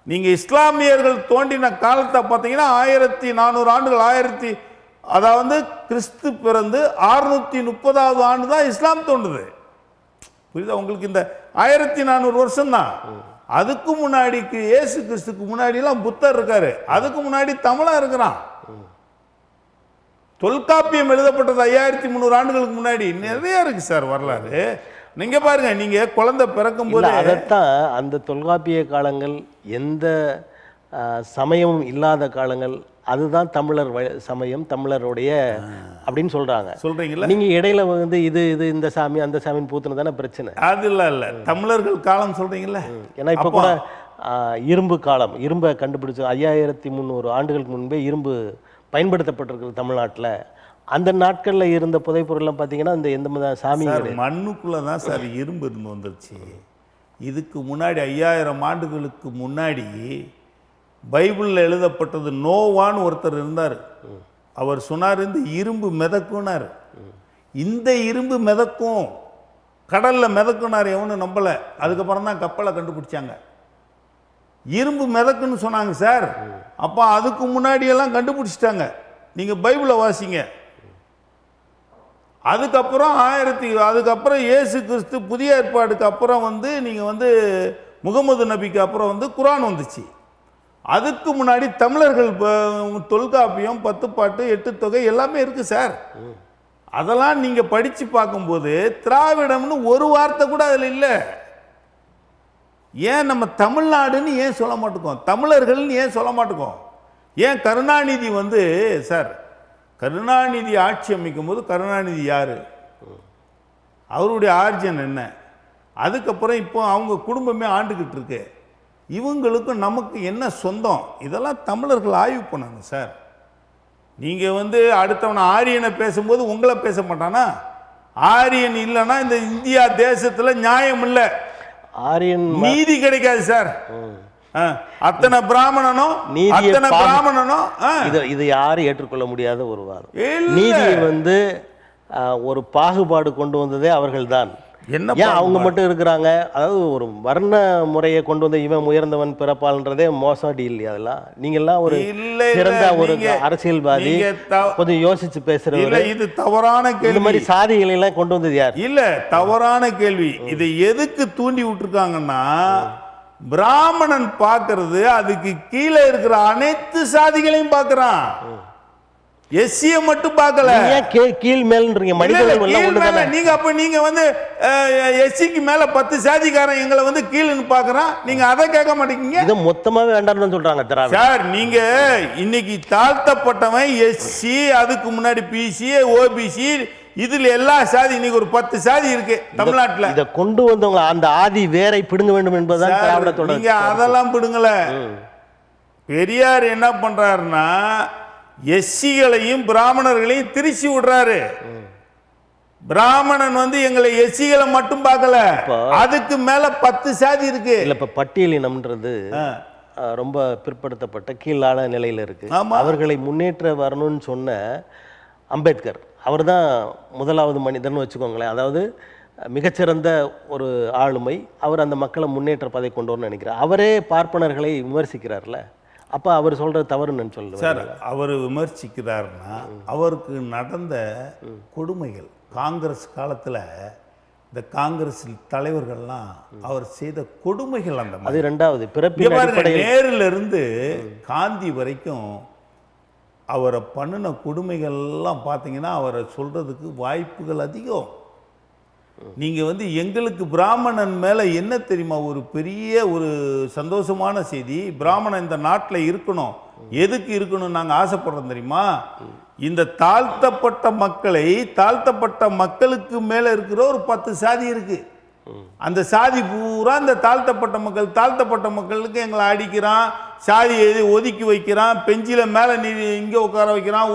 Speaker 2: நீங்கள் இஸ்லாமியர்கள் தோண்டின காலத்தை பார்த்தீங்கன்னா 1400 ஆண்டுகள், அதாவது கிறிஸ்து பிறந்து 630வது ஆண்டு தான் இஸ்லாம் தோன்றுது. புரியுதா உங்களுக்கு? இந்த 1400 வருஷம் தான். அதுக்கு முன்னாடி இயேசு கிறிஸ்துக்கு முன்னாடிலாம் புத்தர் இருக்காரு, அதுக்கு முன்னாடி தமிழா இருக்கிறான். தொல்காப்பியம் எழுதப்பட்டது 5300 ஆண்டுகளுக்கு முன்னாடி. நிறைய இருக்கு சார் வரலாறு. நீங்க பாருங்க, நீங்க குழந்தை பிறக்கும் போது
Speaker 1: அதைத்தான் அந்த தொல்காப்பிய காலங்கள், எந்த சமயமும் இல்லாத காலங்கள், அதுதான் தமிழர் சமயம், தமிழருடைய அப்படின்னு
Speaker 2: சொல்றீங்களா?
Speaker 1: நீங்க இடையில வந்து இது இந்த சாமி அந்த சாமின்னு பூத்துனது தானே பிரச்சனை.
Speaker 2: அது இல்ல தமிழர்கள் காலம் சொல்றீங்கல்ல.
Speaker 1: ஏன்னா இப்ப கூட இரும்பு காலம், இரும்பை கண்டுபிடிச்ச 5300 ஆண்டுகளுக்கு முன்பே இரும்பு பயன்படுத்தப்பட்டிருக்கிறது தமிழ்நாட்டில். அந்த நாட்களில் இருந்த புதைப்பொருள்லாம் பார்த்தீங்கன்னா இந்த எந்த சாமி
Speaker 2: மண்ணுக்குள்ளே தான் சார் இரும்பு இருந்து வந்துருச்சு. இதுக்கு முன்னாடி 5000 ஆண்டுகளுக்கு முன்னாடி பைபிளில் எழுதப்பட்டது. நோவான்னு ஒருத்தர் இருந்தார். அவர் சொன்னார், இந்த இரும்பு மிதக்குனார். இந்த இரும்பு மிதக்கும், கடலில் மிதக்குனார். எவனும் நம்பலை. அதுக்கப்புறம் தான் கப்பலை கண்டுபிடிச்சாங்க. இரும்பு மிதக்குன்னு சொன்னாங்க சார். அப்போ அதுக்கு முன்னாடியெல்லாம் கண்டுபிடிச்சிட்டாங்க. நீங்கள் பைபிளை வாசிங்க. அதுக்கப்புறம் அதுக்கப்புறம் இயேசு கிறிஸ்து புதிய ஏற்பாடுக்கு அப்புறம் வந்து நீங்கள் வந்து முகமது நபிக்கு அப்புறம் வந்து குரான் வந்துச்சு. அதுக்கு முன்னாடி தமிழர்கள் தொல்காப்பியம், 10 பாட்டு, 8 தொகை எல்லாமே இருக்குது சார். அதெல்லாம் நீங்கள் படித்து பார்க்கும்போது திராவிடம்னு ஒரு வார்த்தை கூட அதில் இல்லை. ஏன் நம்ம தமிழ்நாடுன்னு ஏன் சொல்ல மாட்டோம், தமிழர்கள்னு ஏன் சொல்ல மாட்டோம்? ஏன் கருணாநிதி வந்து சார், கருணாநிதி ஆட்சி அமைக்கும் போது கருணாநிதி யார், அவருடைய ஆர்ஜன் என்ன, அதுக்கப்புறம் இப்போ அவங்க குடும்பமே ஆண்டுக்கிட்டு இருக்கு. இவங்களுக்கும் நமக்கு என்ன சொந்தம், இதெல்லாம் தமிழர்கள் ஆய்வு பண்ணாங்க சார். நீங்கள் வந்து அடுத்தவனை ஆரியனை பேசும்போது உங்களை பேச மாட்டானா? ஆரியன் இல்லைன்னா இந்த இந்தியா தேசத்தில் நியாயம் இல்லை,
Speaker 1: ஆரியன்
Speaker 2: நீதி கிடைக்காது சார். அத்தனை பிராமணனும்
Speaker 1: இது யாரும் ஏற்றுக்கொள்ள முடியாத ஒரு வாதம். நீதியை வந்து ஒரு பாகுபாடு கொண்டு வந்ததே அவர்கள்தான். ஏன் அவங்க மட்டும் இருக்கிறாங்க? அதாவது ஒரு வர்ண முறையை கொண்டு வந்து இவன் உயர்ந்தவன் பிறப்பால்ன்றதே மோசடி இல்லையா? அதெல்லாம் நீங்க எல்லாம் ஒரு சிறந்த ஒரு அரசியல்வாதி, கொஞ்சம் யோசிச்சு பேசுறவங்க.
Speaker 2: இது தவறான கேள்வி.
Speaker 1: இந்த மாதிரி சாதிகளை எல்லாம் கொண்டு வந்தது யார்?
Speaker 2: இல்ல, தவறான கேள்வி. இதை எதுக்கு தூண்டி விட்டுருக்காங்கன்னா, பிராமணன் பார்க்கறது அதுக்கு கீழே இருக்கிற அனைத்து சாதிகளையும் பார்க்கறான், எஸ்சியை மட்டும் பார்க்கல.
Speaker 1: கீழ் மேல்ன்றீங்க,
Speaker 2: நீங்க அப்ப நீங்க வந்து எஸ்சிக்கு மேல 10 சாதிக்காரன் எங்களை வந்து கீழ்னு பார்க்கறான், நீங்க அதை கேட்க மாட்டேங்க.
Speaker 1: இது மொத்தமாவே வேண்டாம்னு சொல்றாங்க
Speaker 2: சார். நீங்க இன்னைக்கு தாழ்த்தப்பட்டவன் எஸ்சி, அதுக்கு முன்னாடி பிசி, ஓபிசி, இதுல எல்லா சாதி, இன்னைக்கு ஒரு 10 சாதி இருக்கு தமிழ்நாட்டில்.
Speaker 1: இதை கொண்டு வந்தவங்க அந்த ஆதி வேரை பிடுங்க வேண்டும் என்பதுதான் திராவிடத்தோட.
Speaker 2: நீங்க அதெல்லாம் பிடுங்கல. பெரியார் என்ன பண்றாருன்னா, எஸ்சிகளையும் பிராமணர்களையும் திரிச்சு விடுறாரு. பிராமணன் வந்து எங்களை எஸ்சிகளை மட்டும் பார்க்கல, அதுக்கு மேல 10 சாதி இருக்கு.
Speaker 1: இல்ல, இப்ப பட்டியலினம்ன்றது ரொம்ப பிற்படுத்தப்பட்ட கீழான நிலையில இருக்கு. அவர்களை முன்னேற்ற வரணும்னு சொன்ன அம்பேத்கர், அவர் தான் முதலாவது மனிதன் வச்சுக்கோங்களேன். அதாவது மிகச்சிறந்த ஒரு ஆளுமை. அவர் அந்த மக்களை முன்னேற்ற பதை கொண்டு வரணும்னு நினைக்கிறார். அவரே பார்ப்பனர்களை விமர்சிக்கிறார்ல, அப்போ அவர் சொல்கிறது தவறுன்னு சொல்லுவார்
Speaker 2: சார். அவர் விமர்சிக்கிறாருன்னா அவருக்கு நடந்த கொடுமைகள், காங்கிரஸ் காலத்தில் இந்த காங்கிரஸ் தலைவர்கள்லாம் அவர் செய்த கொடுமைகள், அந்த
Speaker 1: அது ரெண்டாவது பிறப்பின்
Speaker 2: நேரிலிருந்து காந்தி வரைக்கும் அவரை பண்ணின கொடுமைகள்லாம் பார்த்தீங்கன்னா அவரை சொல்கிறதுக்கு வாய்ப்புகள் அதிகம். நீங்கள் வந்து எங்களுக்கு பிராமணன் மேலே என்ன தெரியுமா ஒரு பெரிய ஒரு சந்தோஷமான செய்தி, பிராமணன் இந்த நாட்டில் இருக்கணும். எதுக்கு இருக்கணும் நாங்கள் ஆசைப்படுறோம் தெரியுமா? இந்த தாழ்த்தப்பட்ட மக்களை, தாழ்த்தப்பட்ட மக்களுக்கு மேலே இருக்கிற ஒரு 10 சாதி இருக்கு. அந்த சாதி பூரா இந்த தாழ்த்தப்பட்ட மக்களுக்கு எங்களை அடிக்கிறான், சாதி ஒதுக்கி வைக்கிறான், பெஞ்சில மேலே நீ இங்கே உட்கார வைக்கிறான்,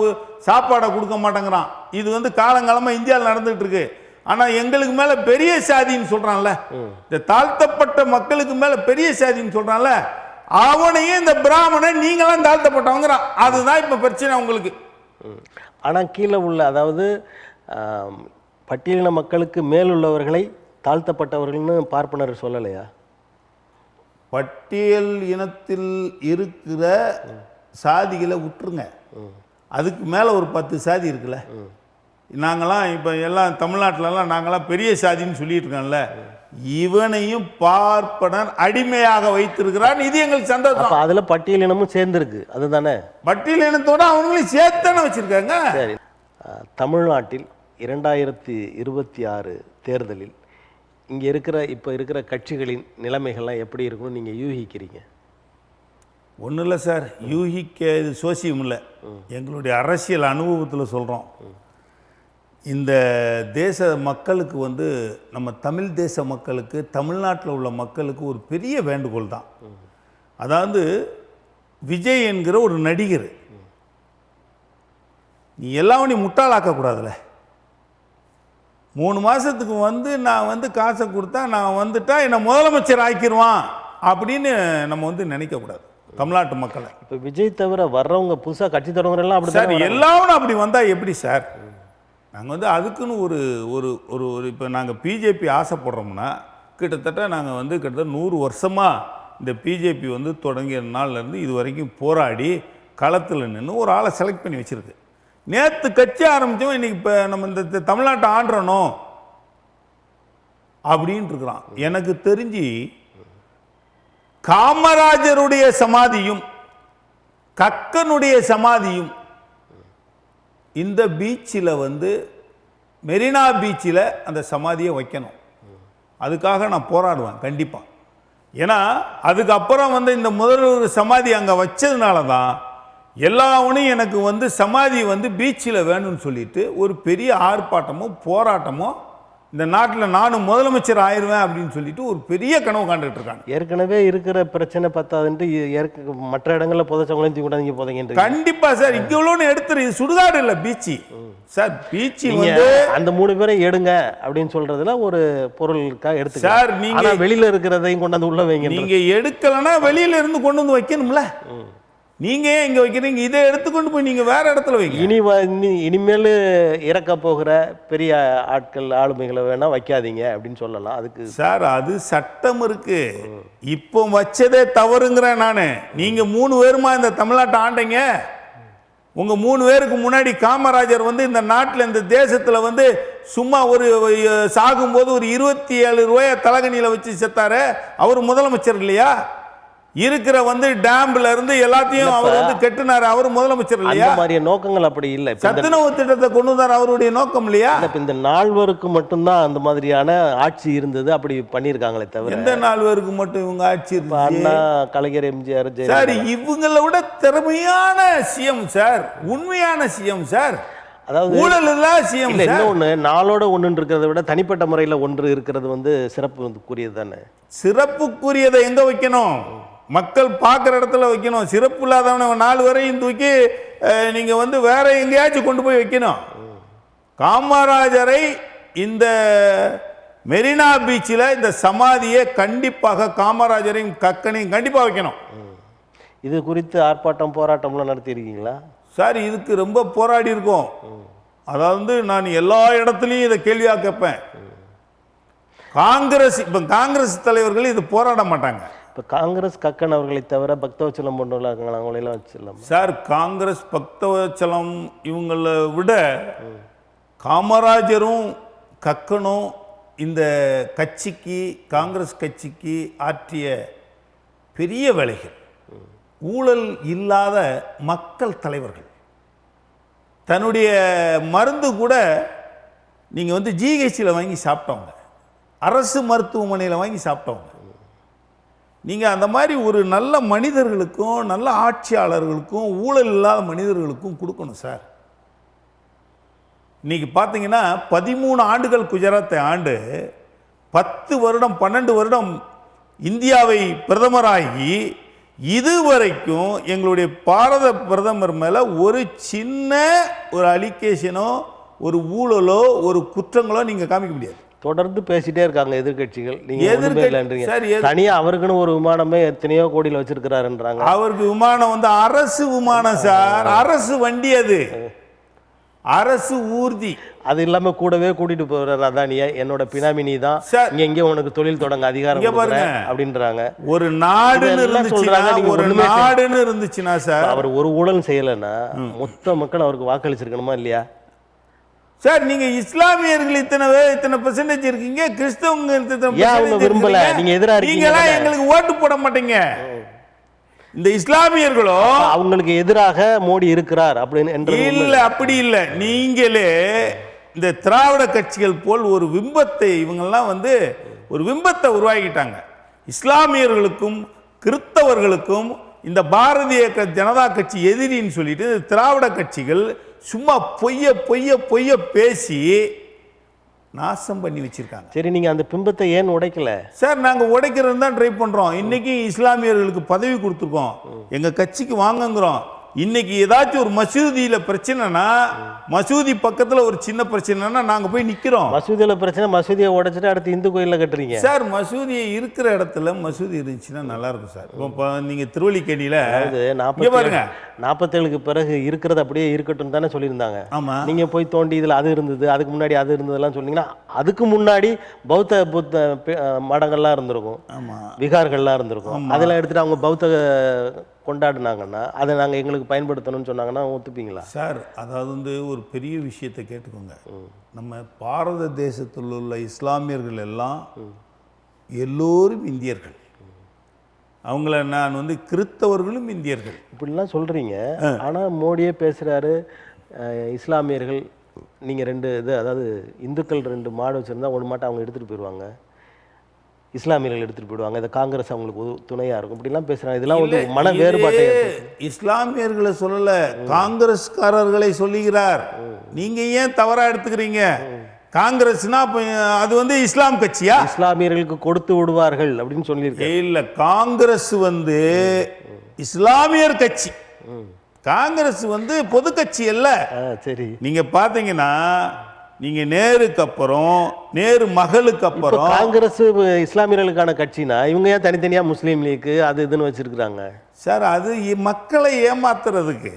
Speaker 2: சாப்பாடை கொடுக்க மாட்டேங்கிறான். இது வந்து காலங்காலமாக இந்தியாவில் நடந்துகிட்டு இருக்கு. ஆனால் எங்களுக்கு மேலே பெரிய சாதின்னு சொல்கிறான்ல, இந்த தாழ்த்தப்பட்ட மக்களுக்கு மேலே பெரிய சாதின்னு சொல்கிறான்ல, அவனையே இந்த பிராமணன் நீங்களாம் தாழ்த்தப்பட்டவங்கிறான். அதுதான் இப்போ பிரச்சனை உங்களுக்கு.
Speaker 1: ஆனால் கீழே உள்ள, அதாவது பட்டியலின மக்களுக்கு மேலுள்ளவர்களை தாழ்த்தப்பட்டவர்கள்னு பார்ப்பனர் சொல்லலையா?
Speaker 2: பட்டியல் இனத்தில் இருக்கிற சாதிகளை விட்டுருங்க, அதுக்கு மேலே ஒரு 10 சாதி இருக்குல்ல. நாங்களாம் இப்போ எல்லாம் தமிழ்நாட்டிலலாம் நாங்களாம் பெரிய சாதின்னு சொல்லிட்டு இருக்கோம்ல, இவனையும் பார்ப்பனர் அடிமையாக வைத்திருக்கிறான். இது எங்களுக்கு சந்தோஷம்.
Speaker 1: அப்ப அதுல பட்டியலினமும் சேர்ந்துருக்கு, அதுதானே?
Speaker 2: பட்டியலினத்தோட அவங்களையும் சேர்த்தானே வச்சிருக்காங்க.
Speaker 1: சரி, தமிழ்நாட்டில் 2026 தேர்தலில் இங்க இப்போ இருக்கிற கட்சிகளின் நிலைமைகள்லாம் எப்படி இருக்கும்னு நீங்க யூகிக்கிறீங்க?
Speaker 2: ஒன்றும் இல்லை சார், யூகிக்க இது சோசியம் இல்லை, எங்களுடைய அரசியல் அனுபவத்தில் சொல்கிறோம். இந்த தேச மக்களுக்கு வந்து நம்ம தமிழ் தேச மக்களுக்கு, தமிழ்நாட்டில் உள்ள மக்களுக்கு ஒரு பெரிய வேண்டுகோள் தான். அதாவது விஜய் என்கிற ஒரு நடிகர், நீ எல்லாம் நீ முட்டாளாக்கக்கூடாதுல்ல. 3 மாதத்துக்கு வந்து நான் வந்து காசை கொடுத்தா நான் வந்துட்டா என்னை முதலமைச்சர் ஆக்கிடுவான் அப்படின்னு நம்ம வந்து நினைக்கக்கூடாது தமிழ்நாட்டு மக்களை.
Speaker 1: இப்போ விஜய் தவிர வர்றவங்க புதுசாக கட்சி தொடங்குறவங்கலாம் அப்படி
Speaker 2: சார் எல்லாரும் அப்படி வந்தால் எப்படி சார்? நாங்கள் வந்து அதுக்குன்னு ஒரு ஒரு ஒரு ஒரு இப்போ நாங்கள் பிஜேபி ஆசைப்படுறோம்னா கிட்டத்தட்ட நாங்கள் வந்து கிட்டத்தட்ட 100 வருஷமாக இந்த பிஜேபி வந்து தொடங்கிய நாள்லேருந்து இது வரைக்கும் போராடி களத்தில் நின்று ஒரு ஆளை செலக்ட் பண்ணி வச்சுருக்கு. நேற்று கட்சி ஆரம்பித்தோம், இன்றைக்கி இப்போ நம்ம இந்த தமிழ்நாட்டை ஆண்டுறணும் அப்படின்ட்டு இருக்கிறான். எனக்கு தெரிஞ்சு காமராஜருடைய சமாதியும் கக்கனுடைய சமாதியும் இந்த பீச்சில் வந்து மெரினா பீச்சில் அந்த சமாதியை வைக்கணும். அதுக்காக நான் போராடுவேன் கண்டிப்பாக. ஏன்னா அதுக்கப்புறம் வந்து இந்த முதல்வர் சமாதி அங்கே வச்சதுனால தான் எல்லாவனையும் எனக்கு வந்து சமாதி வந்து பீச்சில் வேணும்னு சொல்லிட்டு ஒரு பெரிய ஆர்ப்பாட்டமோ போராட்டமோ இந்த நாட்டில் நானும் முதலமைச்சர் ஆயிடுவேன் அப்படின்னு சொல்லிட்டு ஒரு பெரிய கனவு காண்டுகிட்டு இருக்காங்க.
Speaker 1: ஏற்கனவே இருக்கிற பிரச்சனை பத்தாதுன்ட்டு மற்ற இடங்களில் புதைச்சவங்களையும் தூக்கி கொண்டாந்து புதைங்க.
Speaker 2: கண்டிப்பா சார், இங்க உள்ளோன்னு எடுத்துரு. இது சுடுகாடு இல்லை, பீச்சு சார். பீச்சு வந்து
Speaker 1: அந்த 3 பேரை எடுங்க அப்படின்னு சொல்றதுல ஒரு பொருளுக்காக எடுத்து
Speaker 2: சார். நீங்க
Speaker 1: வெளியில இருக்கிறதையும் கொண்டாந்து உள்ள வைங்க.
Speaker 2: நீங்க எடுக்கலன்னா வெளியில இருந்து கொண்டு வந்து வைக்கணும்ல. நீங்க ஏன் இங்க வைக்கிறீங்க? இதை எடுத்துக்கொண்டு போய் நீங்க வேற இடத்துல வைங்க.
Speaker 1: இனிமேல் இறக்க போகிற பெரிய ஆட்கள் ஆளுமைகளை வேணா வைக்காதீங்க அப்படின்னு சொல்லலாம். அதுக்கு
Speaker 2: சார் அது சட்டம் இருக்கு. இப்போ வச்சதே தவறுங்கிறேன் நானு. நீங்க 3 பேருமா இந்த தமிழ்நாட்டை ஆண்டீங்க. உங்க 3 பேருக்கு முன்னாடி காமராஜர் வந்து இந்த நாட்டில் இந்த தேசத்துல வந்து சும்மா ஒரு சாகும்போது ஒரு 27 ரூபாய தலகணியில வச்சு செத்தாரு. அவர் முதலமைச்சர் இல்லையா? இருக்கிற வந்து டேம்ல இருந்து எல்லாத்தையும் அவர் வந்து கெட்டினார். அவர் முதலமைச்சர் இல்லையா?
Speaker 1: அந்த மாதிரி நோக்கங்கள் அப்படி இல்லை.
Speaker 2: சத்துணவு திட்டத்தை கொண்டு வந்தார், அவருடைய நோக்கம் இல்லையா?
Speaker 1: இந்த 4 பேருக்கு மட்டும்தான் அந்த மாதிரியான ஆட்சி இருந்தது, அப்படி பண்ணியிருக்காங்களே தவிர.
Speaker 2: எந்த 4 பேருக்கு மட்டும் இவங்க ஆட்சி இருக்கு?
Speaker 1: அண்ணா, கலைஞர், எம்ஜிஆர்,
Speaker 2: சார் இவங்களை விட திறமையான சிஎம் சார், உண்மையான சிஎம் சார். அதாவது ஊழல் இல்ல சிஎம்.
Speaker 1: இல்ல, இன்னொன்னு நாளோட ஒன்று இருக்கிறத விட தனிப்பட்ட முறையில் ஒன்று இருக்கிறது வந்து சிறப்புக்குரியது தானே.
Speaker 2: சிறப்புக்குரியதை எங்க வைக்கணும்? மக்கள் பார்க்குற இடத்துல வைக்கணும். சிறப்பு இல்லாதவனை 4 வரையும் தூக்கி நீங்கள் வந்து வேற எங்கேயாச்சும் கொண்டு போய் வைக்கணும். காமராஜரை இந்த மெரினா பீச்சில் இந்த சமாதியை கண்டிப்பாக காமராஜரையும் கக்கனையும் கண்டிப்பாக வைக்கணும்.
Speaker 1: இது குறித்து ஆர்ப்பாட்டம் போராட்டம்லாம் நடத்தியிருக்கீங்களா
Speaker 2: சார்? இதுக்கு ரொம்ப போராடி இருக்கோம். அதாவது நான் எல்லா இடத்துலையும் இதை கேள்வியாக கேட்பேன். காங்கிரஸ் இப்போ காங்கிரஸ் தலைவர்கள் இது போராட மாட்டாங்க.
Speaker 1: இப்போ காங்கிரஸ் கக்கன் அவர்களை தவிர பக்தவச்சலம் போன்றவங்கள அவங்களெல்லாம் வச்சிடலாம்
Speaker 2: சார். காங்கிரஸ் பக்தவச்சலம் இவங்களை விட காமராஜரும் கக்கனும் இந்த கட்சிக்கு, காங்கிரஸ் கட்சிக்கு ஆற்றிய பெரிய வேலைகள். ஊழல் இல்லாத மக்கள் தலைவர்கள். தன்னுடைய மருந்து கூட நீங்கள் வந்து ஜிஹெச்சில் வாங்கி சாப்பிட்டவங்க, அரசு மருத்துவமனையில் வாங்கி சாப்பிட்டவங்க. நீங்கள் அந்த மாதிரி ஒரு நல்ல மனிதர்களுக்கும் நல்ல ஆட்சியாளர்களுக்கும் ஊழல் இல்லாத மனிதர்களுக்கும் கொடுக்கணும் சார். இன்னைக்கு பார்த்தீங்கன்னா 13 ஆண்டுகள் குஜராத்தை ஆண்டு 10 வருடம் 12 வருடம் இந்தியாவை பிரதமராகி இதுவரைக்கும் எங்களுடைய பாரத பிரதமர் மேலே ஒரு சின்ன ஒரு அலிகேஷனோ ஒரு ஊழலோ ஒரு குற்றங்களோ நீங்கள் காமிக்க முடியாது.
Speaker 1: தொடர்ந்து பேசிட்டே இருக்காங்க எதிர்கட்சிகள். நீங்க தனியா அவருக்குன்னு ஒரு விமானமே எத்தனையோ கோடியில் வச்சிருக்கிறாருன்றாங்க.
Speaker 2: அவருக்கு விமானம் வந்து அரசு விமானம் சார், அரசு வண்டி, அது அரசு ஊர்தி.
Speaker 1: அது இல்லாம கூடவே கூட்டிட்டு போறாரு அதானியா, என்னோட பினாமினி தான் இங்க எங்க உனக்கு தொழில் தொடங்க அதிகாரம் அப்படின்றாங்க.
Speaker 2: ஒரு நாடுன்னு இருந்துச்சுன்னா சார்,
Speaker 1: அவர் ஒரு ஊழல் செய்யலைன்னா மொத்த மக்கள் அவருக்கு வாக்களிச்சிருக்கணுமா இல்லையா?
Speaker 2: சார் நீங்க இஸ்லாமியர்கள் இத்தனை பெர்சன்டேஜ் இருக்கீங்க, கிறிஸ்தவங்க
Speaker 1: ஏன் அவங்க விரும்பல? நீங்க எதிரா இருக்கீங்க,
Speaker 2: நீங்களாம் எங்களுக்கு ஓட்டு போட மாட்டீங்க. இந்த இஸ்லாமியர்களோ
Speaker 1: அவங்களுக்கு எதிராக மோடி இருக்கிறார் அப்படின்னு
Speaker 2: இல்ல, அப்படி இல்லை. நீங்களே இந்த திராவிட கட்சிகள் போல் ஒரு பிம்பத்தை இவங்கெல்லாம் வந்து ஒரு பிம்பத்தை உருவாக்கிட்டாங்க. இஸ்லாமியர்களுக்கும் கிறிஸ்தவர்களுக்கும் இந்த பாரதிய ஜனதா கட்சி எதிரின்னு சொல்லிட்டு திராவிட கட்சிகள் சும்மா பொய்ய பேசி நாசம் பண்ணி வச்சிருக்காங்க.
Speaker 1: சரி, நீங்க அந்த பிம்பத்தை ஏன் உடைக்கல?
Speaker 2: சார் நாங்க உடைக்கிறது தான் ட்ரை பண்றோம். இன்னைக்கு இஸ்லாமியர்களுக்கு பதவி கொடுத்துருக்கோம், எங்க கட்சிக்கு வாங்குங்கிறோம். இன்னைக்கு ஏதாச்சும் ஒரு மசூதியில பிரச்சனைனா, மசூதி பக்கத்துல ஒரு சின்ன பிரச்சனைனா நாங்க போய் நிக்கிறோம்.
Speaker 1: மசூதியில பிரச்சனை, மசூதியை உடைச்சிட்டு அடுத்து இந்து கோயில்ல கட்டுறீங்க.
Speaker 2: சார் மசூதி இருக்கிற இடத்துல மசூதி இருந்துச்சுன்னா நல்லா இருக்கும் சார். இப்போ நீங்க திருவல்லிக்கேணியில பாருங்க,
Speaker 1: 47க்கு பிறகு இருக்கிறது அப்படியே இருக்கட்டும் தானே சொல்லியிருந்தாங்க.
Speaker 2: ஆமா,
Speaker 1: நீங்க போய் தோண்டி இதுல அது இருந்தது, அதுக்கு முன்னாடி அது இருந்ததெல்லாம் சொன்னீங்கன்னா அதுக்கு முன்னாடி புத்த மடங்கள்லாம் இருந்திருக்கும், விகார்கள்லாம் இருந்திருக்கும். அதெல்லாம் எடுத்துட்டு அவங்க பௌத்த கொண்டாடினாங்கன்னா அதை நாங்கள் எங்களுக்கு பயன்படுத்தணும்னு சொன்னாங்கன்னா ஒத்துப்பீங்களா?
Speaker 2: சார் அதாவது வந்து ஒரு பெரிய விஷயத்தை கேட்டுக்கோங்க. நம்ம பாரத தேசத்தில் உள்ள இஸ்லாமியர்கள் எல்லாம் எல்லோரும் இந்தியர்கள். அவங்கள நான் வந்து கிறிஸ்தவர்களும் இந்தியர்கள்
Speaker 1: இப்படிலாம் சொல்கிறீங்க. ஆனால் மோடியே பேசுகிறாரு இஸ்லாமியர்கள் நீங்கள் 2 இது, அதாவது இந்துக்கள் 2 மாடு வச்சுருந்தா 1 மாட்டை அவங்க எடுத்துகிட்டு போயிடுவாங்க, இஸ்லாமியர்கள் எடுத்துகிட்டு போயிடுவாங்க, இந்த காங்கிரஸ் அவங்களுக்கு துணையாக இருக்கும், இப்படிலாம் பேசுகிறாங்க. இதெல்லாம் வந்து மன வேறுபாட்டை
Speaker 2: இஸ்லாமியர்களை சொல்லலை, காங்கிரஸ்காரர்களை சொல்லுகிறார். நீங்கள் ஏன் தவறாக எடுத்துக்கிறீங்க? காங்கிரஸ்னா அது வந்து இஸ்லாம் கட்சியா?
Speaker 1: இஸ்லாமியர்களுக்கு கொடுத்து விடுவார்கள் அப்படின்னு சொல்லியிருக்கேன்.
Speaker 2: இல்லை, காங்கிரஸ் வந்து இஸ்லாமியர் கட்சி, காங்கிரஸ் வந்து பொது கட்சி அல்ல.
Speaker 1: சரி,
Speaker 2: நீங்க பாத்தீங்கன்னா நீங்க நேருக்கு அப்புறம், நேரு மகளுக்கு அப்புறம்
Speaker 1: காங்கிரஸ் இஸ்லாமியர்களுக்கான கட்சினா இவங்க ஏன் தனித்தனியா முஸ்லீம் லீக் அது இதுன்னு வச்சிருக்காங்க?
Speaker 2: சார் அது மக்களை ஏமாத்துறதுக்கு.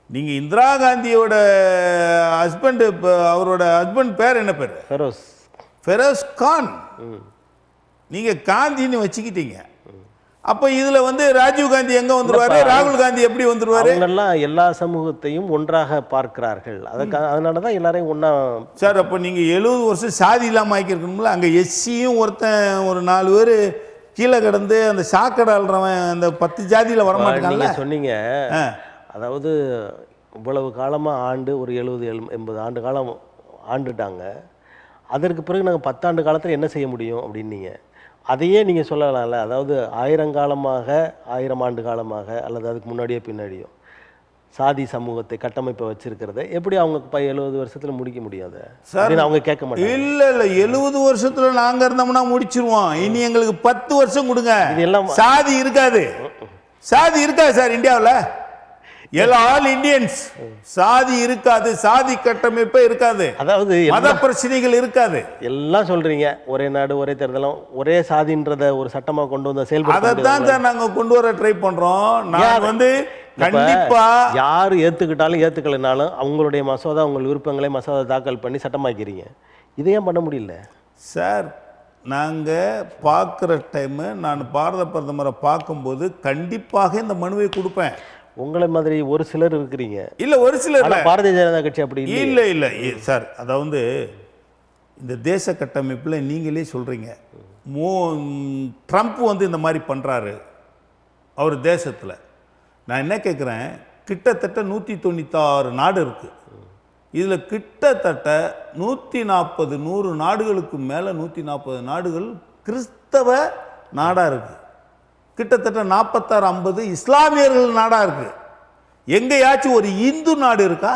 Speaker 2: நீங்க இந்திரா காந்தியோட ஹஸ்பண்ட், அவரோட ஹஸ்பண்ட் பேர் என்ன பேர்? ஃபெரோஸ் கான். நீங்க காந்தின்னு வச்சுக்கிட்டீங்க. அப்ப இதுல வந்து ராஜீவ் காந்தி எங்க வந்துருவாரு, ராகுல் காந்தி எப்படி வந்துருவாரு?
Speaker 1: அவங்கெல்லாம் எல்லா சமூகத்தையும் ஒன்றாக பார்க்கிறார்கள், அதனாலதான் எல்லாரையும் ஒன்னா.
Speaker 2: சார் அப்ப நீங்க 70 வருஷம் சாதி இல்லாம ஆக்கிருக்கணும்ல. அங்க எஸ்சியும் ஒருத்தன் ஒரு 4 பேர் கீழே கிடந்து அந்த சாக்கடை அல்றவன் அந்த 10 ஜாதியில வரமாட்டாங்கல்ல
Speaker 1: சொன்னீங்க. அதாவது இவ்வளவு காலமா ஆண்டு ஒரு 70-80 ஆண்டு காலம் ஆண்டுட்டாங்க. அதற்கு பிறகு நாங்கள் 10 ஆண்டு காலத்தில் என்ன செய்ய முடியும் அப்படின்னீங்க. அதையே நீங்கள் சொல்லலாம்ல. அதாவது 1000 காலமாக, 1000 ஆண்டு காலமாக, அல்லது அதுக்கு முன்னாடியோ பின்னாடியோ சாதி சமூகத்தை கட்டமைப்பை வச்சிருக்கிறத எப்படி அவங்க 70 வருஷத்துல முடிக்க முடியாது? அவங்க கேட்க மாட்டாங்க.
Speaker 2: இல்ல 70 வருஷத்துல நாங்க இருந்தோம்னா முடிச்சிருவோம். இனி எங்களுக்கு 10 வருஷம் கொடுங்க. இதெல்லாம் சாதி இருக்காது, சாதி இருக்காது சார் இந்தியாவில். All Indians. சாதி இருக்காது, சாதி கட்டமைப்பே இருக்காது, அதாவது மத பிரச்சனைகள் இருக்காது.
Speaker 1: எல்லாம் சொல்றீங்க, ஒரே நாடு ஒரே தேர்தலும் ஒரே சாதின்றத ஒரு சட்டமா கொண்டு வந்த செயல்படுத்த
Speaker 2: அதைத்தான் சார் நாங்க கொண்டு வர ட்ரை பண்றோம். நான் வந்து கண்டிப்பா
Speaker 1: யாரு ஏத்துக்கிட்டாலும் ஏத்துக்கலைனாலும் அவங்களுடைய மசோதா, உங்கள் விருப்பங்களை மசோதா தாக்கல் பண்ணி சட்டமாக்கிறீங்க. இதை ஏன் பண்ண முடியல
Speaker 2: சார்? நாங்க பார்க்குற டைமு, நான் பாரத பிரதமரை பார்க்கும்போது கண்டிப்பாக இந்த மனுவை கொடுப்பேன்.
Speaker 1: உங்களை மாதிரி ஒரு சிலர் இருக்கிறீங்க.
Speaker 2: இல்ல ஒரு சிலர்,
Speaker 1: பாரதிய ஜனதா கட்சி அப்படி
Speaker 2: இல்ல சார். அதாவது இந்த தேச கட்டமைப்பில் நீங்களே சொல்றீங்க, ட்ரம்ப் வந்து இந்த மாதிரி பண்றாரு அவர் தேசத்தில். நான் என்ன கேட்குறேன், கிட்டத்தட்ட 196 நாடு இருக்கு. இதில் கிட்டத்தட்ட 140 நாடுகளுக்கு மேலே 140 நாடுகள் கிறிஸ்தவ நாடாக இருக்கு. கிட்டத்தட்ட 46-50 இஸ்லாமியர்கள் நாடா இருக்கு. எங்கேயாச்சும் ஒரு இந்து நாடு இருக்கா?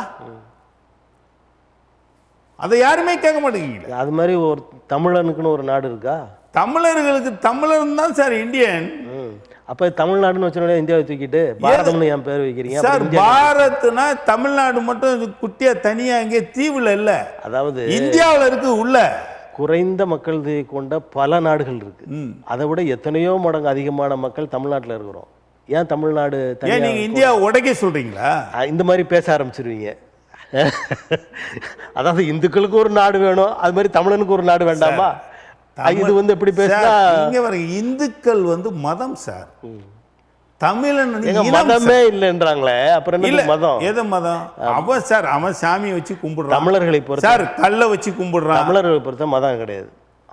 Speaker 2: அதை யாருமே கேட்க மாட்டேங்கிறீங்க.
Speaker 1: அது மாதிரி ஒரு தமிழனுக்குன்னு ஒரு நாடு இருக்கா?
Speaker 2: தமிழர்களுக்கு தமிழன் தான் சார் இந்தியன்.
Speaker 1: அப்ப தமிழ்நாடுன்னு வச்சோட இந்தியாவை தூக்கிட்டு பாரதம்னு என் பேர் வைக்கிறீங்க
Speaker 2: சார்? பாரத்னா தமிழ்நாடு மட்டும் குட்டியா தனியா இங்கே தீவுல இல்ல, அதாவது இந்தியாவில் இருக்கு. உள்ள
Speaker 1: குறைந்த மக்கள் தொகை கொண்ட பல நாடுகள் இருக்கு. அதை விட எத்தனையோ மடங்கு அதிகமான மக்கள் தமிழ்நாட்டில் இருக்கிறோம். ஏன் தமிழ்நாடு
Speaker 2: நீங்க இந்தியா உடைக்க சொல்றீங்களா?
Speaker 1: இந்த மாதிரி பேச ஆரம்பிச்சிருவீங்க. அதாவது இந்துக்களுக்கு ஒரு நாடு வேணும், அது மாதிரி தமிழனுக்கு ஒரு நாடு வேண்டாமா? இது வந்து எப்படி பேசுறா?
Speaker 2: இங்க வர இந்துக்கள் வந்து மதம் சார், தமிழன்
Speaker 1: எங்க
Speaker 2: இனம்
Speaker 1: மதமே இல்லைன்றாங்களே, அப்புறம்
Speaker 2: இல்ல
Speaker 1: என்ன மதம்?
Speaker 2: எது மதம்? அவன் சார் அவன் சாமியை வச்சு கும்பிடுறான்,
Speaker 1: தமிழர்களை பொறுத்த
Speaker 2: சார் கல்லை வச்சு கும்பிடுறான்.
Speaker 1: தமிழர்களை பொறுத்த மதம் கிடையாது,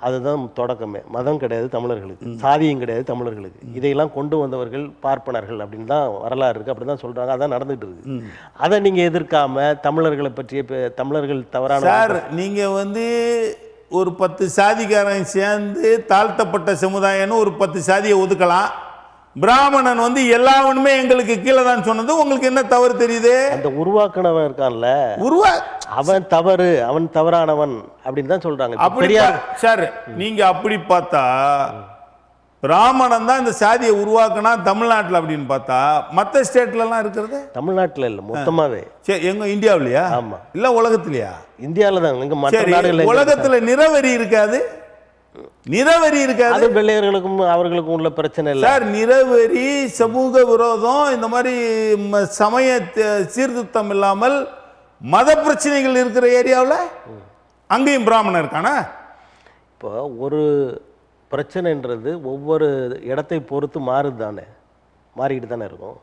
Speaker 1: அதுதான் தொடக்கமே. மதம் கிடையாது தமிழர்களுக்கு, சாதியும் கிடையாது தமிழர்களுக்கு. இதையெல்லாம் கொண்டு வந்தவர்கள் பார்ப்பனர்கள் அப்படின்னு தான் வரலாறு இருக்கு, அப்படி தான் சொல்றாங்க. அதான் நடந்துட்டு இருக்கு. அதை நீங்க எதிர்க்காம தமிழர்களை பற்றிய தமிழர்கள் தவறான
Speaker 2: சார் நீங்க வந்து ஒரு 10 சாதிக்காரன் சேர்ந்து தாழ்த்தப்பட்ட சமுதாயம்னு ஒரு 10 சாதியை ஒதுக்கலாம். பிராமணன் வந்து எல்லாவனுமே எங்களுக்கு கீழே தான் சொன்னது, உங்களுக்கு என்ன தவறு தெரியுது?
Speaker 1: அந்த உருவாக்குனவன் இருக்கான்ல, அவன் தவறு, அவன் தவறானவன் அப்படின்னு தான் சொல்றாங்க.
Speaker 2: அப்படி சார் நீங்க அப்படி பார்த்தா பிராமணன் தான் இந்த சாதியை உருவாக்குனா தமிழ்நாட்டில் அப்படின்னு பார்த்தா மற்ற ஸ்டேட்லலாம் இருக்கிறது
Speaker 1: தமிழ்நாட்டில் இல்லை, மொத்தமாவே.
Speaker 2: சரி எங்க இந்தியாவிலையா?
Speaker 1: ஆமா.
Speaker 2: இல்லை உலகத்திலையா?
Speaker 1: இந்தியாவில் தான். எங்க மற்ற
Speaker 2: சரி
Speaker 1: நாடுகள்
Speaker 2: உலகத்தில் நிறவரி இருக்காது? நிறவரி இருக்காது.
Speaker 1: அது வெள்ளையர்களுக்கும் அவர்களுக்கும் உள்ள பிரச்சனை இல்லை
Speaker 2: சார். நிறவரி, சமூக விரோதம், இந்த மாதிரி சமய சீர்திருத்தம் இல்லாமல் மத பிரச்சனைகள் இருக்கிற ஏரியாவில் அங்கேயும் பிராமணன் இருக்கானா?
Speaker 1: இப்போ ஒரு பிரச்சனைன்றது ஒவ்வொரு இடத்தை பொறுத்து மாறுது தானே, மாறிக்கிட்டு தானே இருக்கும்.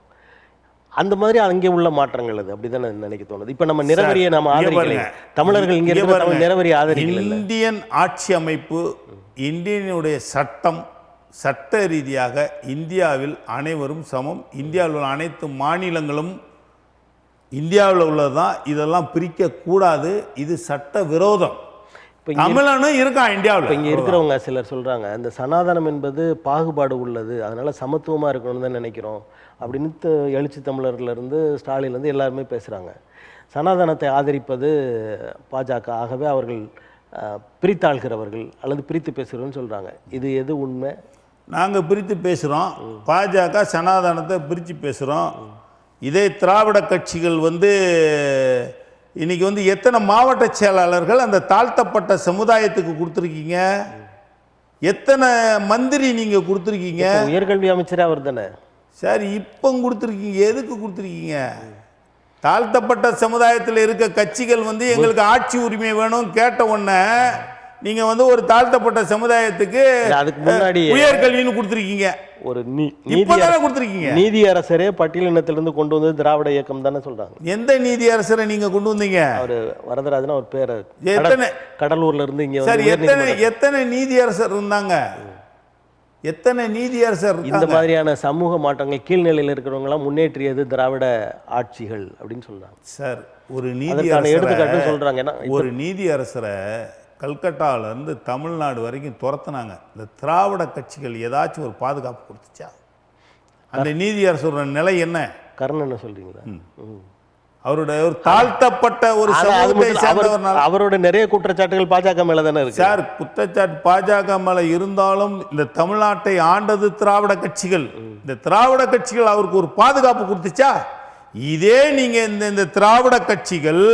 Speaker 1: அந்த மாதிரி அங்கே உள்ள மாற்றங்கள் அது அப்படிதானே நினைக்க தோணுது. இப்போ நம்ம நிறவரியை நம்ம ஆதரிக்கல, தமிழர்கள் இங்கே இருக்கிற நிறவரியை ஆதரிக்கல.
Speaker 2: இந்தியன் ஆட்சி அமைப்பு, இந்தியனுடைய சட்டம், சட்ட ரீதியாக இந்தியாவில் அனைவரும் சமம். இந்தியாவில் உள்ள அனைத்து மாநிலங்களும் இந்தியாவில் உள்ளதுதான். இதெல்லாம் பிரிக்கக்கூடாது, இது சட்ட விரோதம். தமிழனும் இருக்கான் இந்தியாவில்.
Speaker 1: இங்கே இருக்கிறவங்க சிலர் சொல்கிறாங்க, இந்த சனாதனம் என்பது பாகுபாடு உள்ளது, அதனால சமத்துவமாக இருக்கணும்னு தான் நினைக்கிறோம் அப்படின்னு எழுச்சி தமிழர்லேருந்து ஸ்டாலின்லேருந்து எல்லாருமே பேசுகிறாங்க. சனாதனத்தை ஆதரிப்பது பாஜக, ஆகவே அவர்கள் பிரித்தாள்கிறவர்கள் அல்லது பிரித்து பேசுகிறோன்னு சொல்கிறாங்க. இது எது உண்மை?
Speaker 2: நாங்கள் பிரித்து பேசுகிறோம், பாஜக சனாதனத்தை பிரித்து பேசுகிறோம். இதே திராவிட கட்சிகள் வந்து இன்னைக்கு வந்து எத்தனை மாவட்ட செயலாளர்கள் அந்த தாழ்த்தப்பட்ட சமுதாயத்துக்கு கொடுத்துருக்கீங்க? எத்தனை மந்திரி நீங்க கொடுத்துருக்கீங்க?
Speaker 1: உயர்கல்வி அமைச்சரே அவர் தானே
Speaker 2: சார். இப்போ கொடுத்துருக்கீங்க, எதுக்கு கொடுத்துருக்கீங்க? தாழ்த்தப்பட்ட சமுதாயத்தில் இருக்க கட்சிகள் வந்து எங்களுக்கு ஆட்சி உரிமை வேணும் கேட்ட உடனே நீங்க வந்து ஒரு தாழ்த்தப்பட்ட சமுதாயத்துக்கு
Speaker 1: அதுக்கு முன்னாடி
Speaker 2: உயர்கல்வின்னு கொடுத்துருக்கீங்க. ஒரு
Speaker 1: நீதி அரசரே பட்டியலினத்திலிருந்து கொண்டு வந்து திராவிட இயக்கம் தானே சொல்றாங்க.
Speaker 2: எந்த நீதி அரசரை நீங்க கொண்டு வந்தீங்க?
Speaker 1: அவரு வரதராஜன் ஒரு பேர்.
Speaker 2: எத்தனை
Speaker 1: கடலூர்ல இருந்து இங்க
Speaker 2: சார் எத்தனை நீதி அரசர் இருந்தாங்க? எத்தனை நீதி அரசர்?
Speaker 3: இந்த மாதிரியான சமூக மாற்றங்கள் கீழ்நிலையில் இருக்கிறவங்க எல்லாம் முன்னேற்றியது திராவிட ஆட்சிகள் அப்படின்னு சொல்றாங்க
Speaker 2: சார். ஒரு நீதி
Speaker 3: எடுத்துக்காட்டு சொல்றாங்க.
Speaker 2: ஒரு நீதி அரசரை கல்கட்டாவிலேருந்து தமிழ்நாடு வரைக்கும் துரத்துனாங்க. இந்த திராவிட கட்சிகள் ஏதாச்சும் ஒரு பாதுகாப்பு கொடுத்துச்சா? அந்த நீதியரசரோட நிலை என்ன?
Speaker 3: கர்ணன் என்ன சொல்றீங்களா?
Speaker 2: அவருடைய ஒரு தாழ்த்தப்பட்ட ஒரு
Speaker 3: அவரோட நிறைய குற்றச்சாட்டுகள் பாஜக மேல தானே இருக்கு
Speaker 2: சார். குற்றச்சாட்டு பாஜக மேல இருந்தாலும் இந்த தமிழ்நாட்டை ஆண்டது திராவிட கட்சிகள். இந்த திராவிட கட்சிகள் அவருக்கு ஒரு பாதுகாப்பு கொடுத்துச்சா? இதே நீங்க இந்த திராவிட கட்சிகள்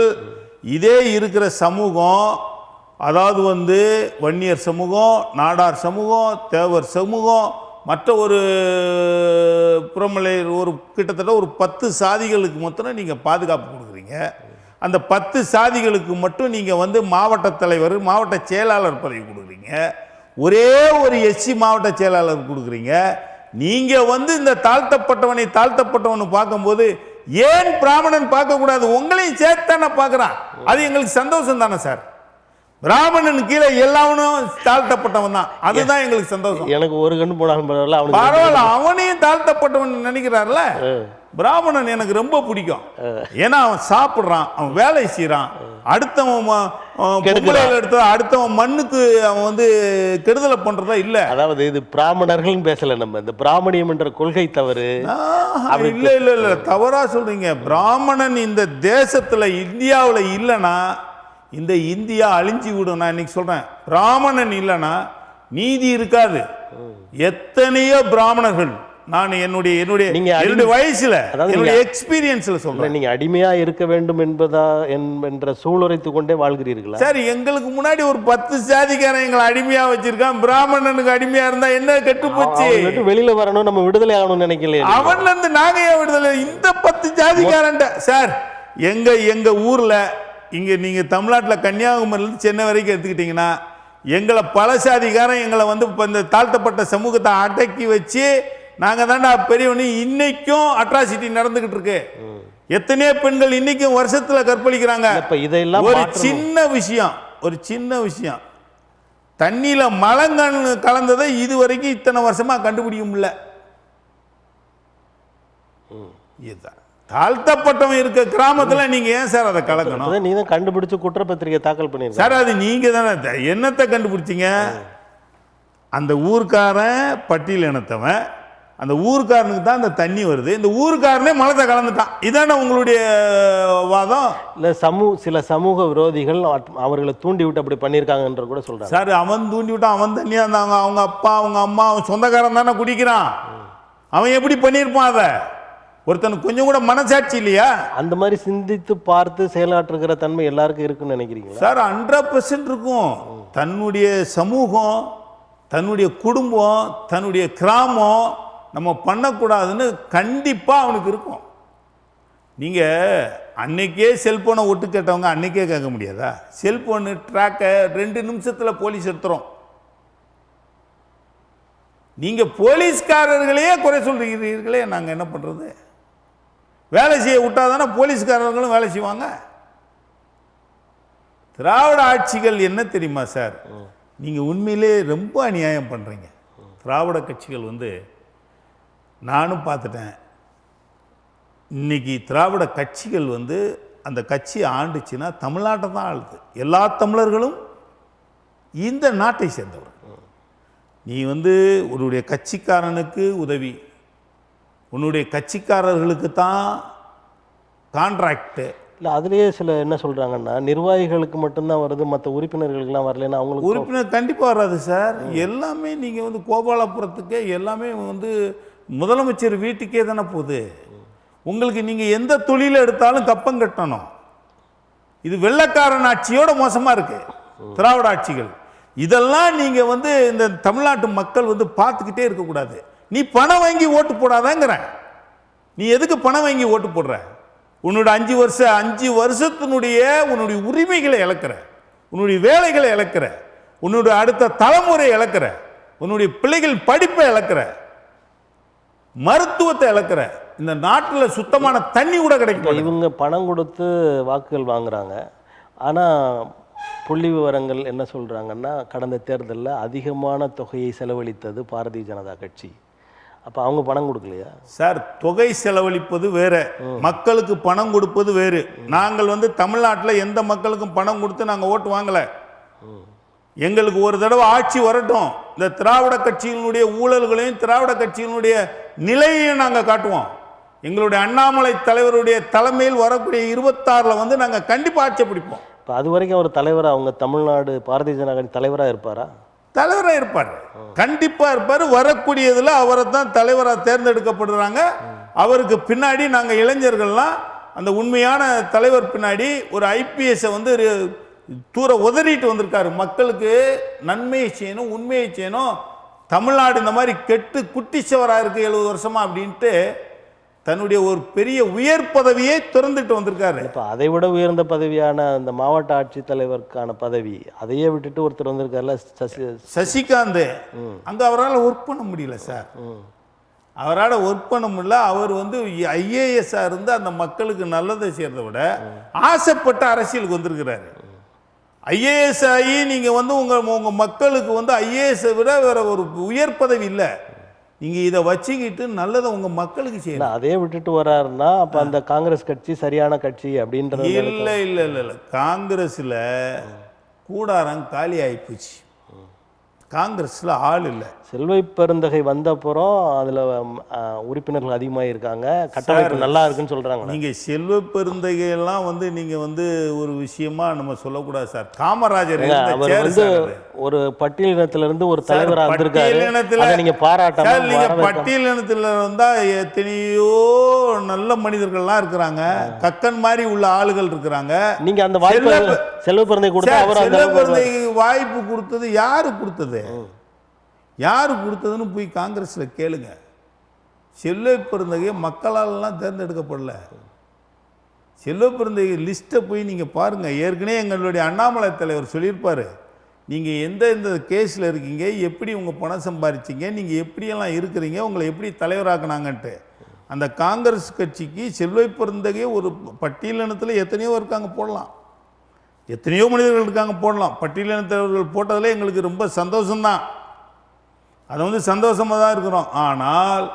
Speaker 2: இதே இருக்கிற சமூகம், அதாவது வந்து வன்னியர் சமூகம், நாடார் சமூகம், தேவர் சமூகம், மற்ற ஒரு புறமலை ஒரு கிட்டத்தட்ட ஒரு 10 சாதிகளுக்கு மட்டும் நீங்கள் பாதுகாப்பு கொடுக்குறீங்க. அந்த 10 சாதிகளுக்கு மட்டும் நீங்கள் வந்து மாவட்ட தலைவர், மாவட்ட செயலாளர் பதவி கொடுக்குறீங்க. ஒரே ஒரு எஸ்சி மாவட்ட செயலாளர் கொடுக்குறீங்க. நீங்கள் வந்து இந்த தாழ்த்தப்பட்டவனை பார்க்கும்போது ஏன் பிராமணன் பார்க்கக்கூடாது? உங்களையும் சேர்த்தானே பார்க்குறான். அது எங்களுக்கு சந்தோஷம் தானே சார். பிராமணன் கீழே எல்லாவனும் தாழ்த்தப்பட்டவன் தான், அதுதான் எங்களுக்கு சந்தோஷம்.
Speaker 3: எனக்கு ஒரு கண்ணு போனாலும்
Speaker 2: பரவாயில்ல, அவனையும் தாழ்த்தப்பட்டவன் நினைக்கிறார்ல. பிராமணன் எனக்கு ரொம்ப பிடிக்கும். ஏன்னா அவன் சாப்பிட்றான், அவன் வேலை செய்யறான், அடுத்தவன் அடுத்தவன் மண்ணுக்கு அவன் வந்து கெடுதலை பண்றதா இல்ல.
Speaker 3: அதாவது இது பிராமணர்கள் பேசல, நம்ம இந்த பிராமணியம் என்ற கொள்கை தவறு.
Speaker 2: இல்ல இல்ல இல்ல, தவறா சொல்றீங்க. பிராமணன் இந்த தேசத்துல இந்தியாவில் இல்லைன்னா இந்த இந்தியா அழிஞ்சு விடும். நான் இன்னைக்கு சொல்றேன், பிராமணன் இல்லைன்னா நீதி இருக்காது. எத்தனையோ பிராமணர்கள் நான் என்னுடைய வயசுல என்னுடைய எக்ஸ்பீரியன்ஸ்ல சொல்றேன்.
Speaker 3: நீங்க அடிமையா இருக்க வேண்டும் என்பதா என்ற சூளுரைத்து கொண்டே வாழ்கிறீர்களா?
Speaker 2: சார், எங்களுக்கு முன்னாடி ஒரு 10 சாதிக்காரன் எங்களை அடிமையா வச்சிருக்கான். பிராமணனுக்கு அடிமையா இருந்தா என்ன கெட்டு போச்சு?
Speaker 3: வெளியில வரணும், நம்ம விடுதலை ஆகணும்னு நினைக்கல.
Speaker 2: அவன்ல இருந்து நாங்க ஏன் விடுதலை? இந்த 10 சாதிக்காரன் சார், எங்க ஊர்ல இங்கே நீங்கள் தமிழ்நாட்டில் கன்னியாகுமரியிலேருந்து சென்னை வரைக்கும் எடுத்துக்கிட்டிங்கன்னா எங்களை பல சாதிகாரன் எங்களை வந்து இப்போ இந்த தாழ்த்தப்பட்ட சமூகத்தை அடக்கி வச்சு நாங்கள் தாண்டா பெரியவனு. இன்னைக்கும் அட்ராசிட்டி நடந்துகிட்டு இருக்கு. எத்தனையோ பெண்கள் இன்னைக்கும் வருஷத்துல கற்பழிக்கிறாங்க.
Speaker 3: இப்ப இதெல்லாம்
Speaker 2: ஒரு சின்ன விஷயம் தண்ணியில மலங்கன் கலந்ததை இது வரைக்கும் இத்தனை வருஷமா கண்டுபிடிக்க முடியல. இதுதான் தாழ்த்தப்பட்டவன் இருக்க கிராமத்துல நீங்க ஏன் சார் அதை கலக்கணும்?
Speaker 3: நீங்க தான் கண்டுபிடிச்சு குற்றப்பத்திரிகை தாக்கல் பண்ணிருக்கீங்க
Speaker 2: சார். அது நீங்க தானே என்னத்தை கண்டுபிடிச்சீங்க? அந்த ஊர்க்காரன் பட்டியல் இனத்தவன், அந்த ஊர்க்காரனுக்கு தான் அந்த தண்ணி வருது, இந்த ஊர்க்காரனே மலத்தை கலந்துட்டான். இதானே உங்களுடைய வாதம்?
Speaker 3: இல்ல சில சமூக விரோதிகள் அவர்களை தூண்டி விட்டு அப்படி பண்ணியிருக்காங்கன்ற கூட சொல்றாங்க.
Speaker 2: சார், அவன் தூண்டி விட்டான். அவன் தண்ணியா இருந்தாங்க. அவங்க அப்பா அவங்க அம்மா அவன் சொந்தக்காரன் தானே குடிக்கிறான். அவன் எப்படி பண்ணியிருப்பான்? அதை ஒருத்தனுக்கு கொஞ்சம் கூட மனசாட்சி இல்லையா?
Speaker 3: அந்த மாதிரி சிந்தித்து பார்த்து செயலாற்றுகிற தன்மை எல்லாருக்கும் இருக்குன்னு நினைக்கிறீங்களா?
Speaker 2: சார், 100% இருக்கும். தன்னுடைய சமூகம், தன்னுடைய குடும்பம், தன்னுடைய கிராமம் நம்ம பண்ணக்கூடாதுன்னு கண்டிப்பாக அவனுக்கு இருக்கும். நீங்கள் அன்னைக்கே செல்ஃபோனை ஒட்டு கேட்டவங்க அன்னைக்கே கேட்க முடியாதா? செல்ஃபோனு ட்ராக்கை 2 நிமிஷத்தில் போலீஸ் எடுத்துரும். நீங்கள் போலீஸ்காரர்களையே குறை சொல்கிறீர்களே, நாங்கள் என்ன பண்ணுறது? வேலை செய்ய விட்டாதானே போலீஸ்காரர்களும் வேலை செய்வாங்க. திராவிட ஆட்சிகள் என்ன தெரியுமா சார்? நீங்கள் உண்மையிலே ரொம்ப அநியாயம் பண்ணுறீங்க. திராவிட கட்சிகள் நானும் பார்த்துட்டேன். இன்னைக்கு திராவிட கட்சிகள் அந்த கட்சி ஆண்டுச்சுன்னா தமிழ்நாட்டை தான் ஆளுது. எல்லா தமிழர்களும் இந்த நாட்டை சேர்ந்தவர். நீ உன்னுடைய கட்சிக்காரனுக்கு உதவி, உன்னுடைய கட்சிக்காரர்களுக்கு தான் கான்ட்ராக்டு.
Speaker 3: இல்லை, அதுலேயே சில என்ன சொல்கிறாங்கன்னா நிர்வாகிகளுக்கு மட்டும்தான் வருது, மற்ற உறுப்பினர்களுக்கெல்லாம் வரலன்னா அவங்களுக்கு.
Speaker 2: உறுப்பினர் கண்டிப்பாக வராது சார். எல்லாமே நீங்கள் கோபாலபுரத்துக்கே எல்லாமே முதலமைச்சர் வீட்டுக்கே தானே போகுது. உங்களுக்கு நீங்கள் எந்த தொழிலை எடுத்தாலும் கப்பம் கட்டணும். இது வெள்ளைக்காரன் ஆட்சியோட மோசமாக இருக்கு திராவிட ஆட்சிகள். இதெல்லாம் நீங்கள் இந்த தமிழ்நாட்டு மக்கள் பார்த்துக்கிட்டே இருக்கக்கூடாது. நீ பணம் வாங்கி ஓட்டு போடாதங்கிற. நீ எதுக்கு பணம் வாங்கி ஓட்டு போடுற? உன்னோட 5 வருஷத்தினுடைய உன்னுடைய உரிமைகளை இழக்கிற, உன்னுடைய வேலைகளை இழக்கிற, உன்னுடைய அடுத்த தலைமுறை இழக்கிற, உன்னுடைய பிள்ளைகள் படிப்பை இழக்கிற, மருத்துவத்தை இழக்கிற. இந்த நாட்டில் சுத்தமான தண்ணி கூட கிடைக்கும்.
Speaker 3: இவங்க பணம் கொடுத்து வாக்குகள் வாங்குறாங்க. ஆனால் புள்ளி விவரங்கள் என்ன சொல்கிறாங்கன்னா, கடந்த தேர்தலில் அதிகமான தொகையை செலவழித்தது பாரதிய ஜனதா கட்சி. அப்போ அவங்க பணம் கொடுக்கலையா
Speaker 2: சார்? தொகை செலவழிப்பது வேற, மக்களுக்கு பணம் கொடுப்பது வேறு. நாங்கள் தமிழ்நாட்டில் எந்த மக்களுக்கும் பணம் கொடுத்து நாங்கள் ஓட்டு வாங்கலை. எங்களுக்கு ஒரு தடவை ஆட்சி வரட்டும், இந்த திராவிட கட்சியினுடைய ஊழல்களையும் திராவிட கட்சியினுடைய நிலையையும் நாங்கள் காட்டுவோம். எங்களுடைய அண்ணாமலை தலைவருடைய தலைமையில் வரக்கூடிய 26ல் நாங்கள் கண்டிப்பாக ஆட்சி பிடிப்போம்.
Speaker 3: இப்போ அது வரைக்கும் ஒரு தலைவராக அவங்க தமிழ்நாடு பாரதிய ஜனதா கட்சி தலைவராக இருப்பாரா?
Speaker 2: தலைவராக இருப்பார், கண்டிப்பாக இருப்பார். வரக்கூடியதில் அவரை தான் தலைவராக தேர்ந்தெடுக்கப்படுறாங்க. அவருக்கு பின்னாடி நாங்கள் இளைஞர்கள்லாம் அந்த உண்மையான தலைவர் பின்னாடி ஒரு ஐபிஎஸ்ஸை தூர உதறிட்டு வந்திருக்காரு. மக்களுக்கு நன்மையை செய்யணும், உண்மையை செய்யணும். தமிழ்நாடு இந்த மாதிரி கெட்டு குட்டிச்சவராக இருக்குது 70 வருஷமா அப்படின்ட்டு தன்னுடைய ஒரு பெரிய உயர் பதவியை திறந்துட்டு வந்திருக்காரு.
Speaker 3: இப்போ அதை விட உயர்ந்த பதவியான அந்த மாவட்ட ஆட்சித்தலைவருக்கான பதவி அதையே விட்டுட்டு ஒருத்தர் வந்திருக்காருல,
Speaker 2: சசிகாந்த். அங்கே அவரால் ஒர்க் பண்ண முடியல சார். அவரால் ஒர்க் பண்ண முடியல. அவர் ஐஏஎஸ்ஸாக இருந்து அந்த மக்களுக்கு நல்லதை செய்கிறத விட ஆசைப்பட்ட அரசியலுக்கு வந்திருக்கிறாரு. ஐஏஎஸ் ஆகி நீங்கள் உங்கள் மக்களுக்கு ஐஏஎஸை விட வேற ஒரு உயர் பதவி இல்லை. நீங்கள் இதை வச்சுக்கிட்டு நல்லதை உங்கள் மக்களுக்கு செய்யலாம்.
Speaker 3: அதே விட்டுட்டு வர்றாருன்னா அப்போ அந்த காங்கிரஸ் கட்சி சரியான கட்சி அப்படின்றது
Speaker 2: இல்லை இல்லை இல்லை இல்லை. காங்கிரஸில் கூடாரம் காலி ஆகிப்போச்சு. காங்கிரஸில் ஆள் இல்லை.
Speaker 3: செல்வ பெருந்தகை வந்தப்புறம் அதில் உறுப்பினர்கள் அதிகமாக இருக்காங்க, கட்டமைப்பு நல்லா இருக்குன்னு சொல்கிறாங்க.
Speaker 2: நீங்கள் செல்வ பெருந்தகையெல்லாம் நீங்கள் ஒரு விஷயமா நம்ம சொல்லக்கூடாது சார். காமராஜர்
Speaker 3: ஒரு பட்டியலினத்திலிருந்து ஒரு தலைவராக இருந்திருக்காரு. நீங்கள் பாராட்ட
Speaker 2: நீங்கள் பட்டியலினத்தில் இருந்தால் எத்தனையோ நல்ல மனிதர்கள்லாம் இருக்கிறாங்க, கக்கன் மாதிரி உள்ள ஆளுகள் இருக்கிறாங்க.
Speaker 3: நீங்கள் அந்த வாய்ப்பு செல்வ பெருந்தகை கொடுத்தா அவர்
Speaker 2: செல்வ பெருந்தகைக்கு வாய்ப்பு கொடுத்தது யாரு கொடுத்தது? யாரு கொடுத்ததுன்னு போய் காங்கிரஸில் கேளுங்க. செல்வ பெருந்தகை மக்களாலெல்லாம் தேர்ந்தெடுக்கப்படல. செல்வ பெருந்தகை லிஸ்ட்டை போய் நீங்கள் பாருங்கள். ஏற்கனவே எங்களுடைய அண்ணாமலை தலைவர் சொல்லியிருப்பார், நீங்கள் எந்த கேஸில் இருக்கீங்க, எப்படி உங்கள் பணம் சம்பாதிச்சிங்க, நீங்கள் எப்படியெல்லாம் இருக்கிறீங்க, உங்களை எப்படி தலைவராக்குனாங்கன்ட்டு. அந்த காங்கிரஸ் கட்சிக்கு செல்வ பெருந்தகை ஒரு பட்டியலினத்தில் எத்தனையோ இருக்காங்க போடலாம், எத்தனையோ மனிதர்கள் இருக்காங்க போடலாம். பட்டியலினத்தவர்கள் போட்டதில் எங்களுக்கு ரொம்ப சந்தோஷம்தான், அதை வந்து சந்தோஷமாக தான் இருக்கிறோம். ஆனால்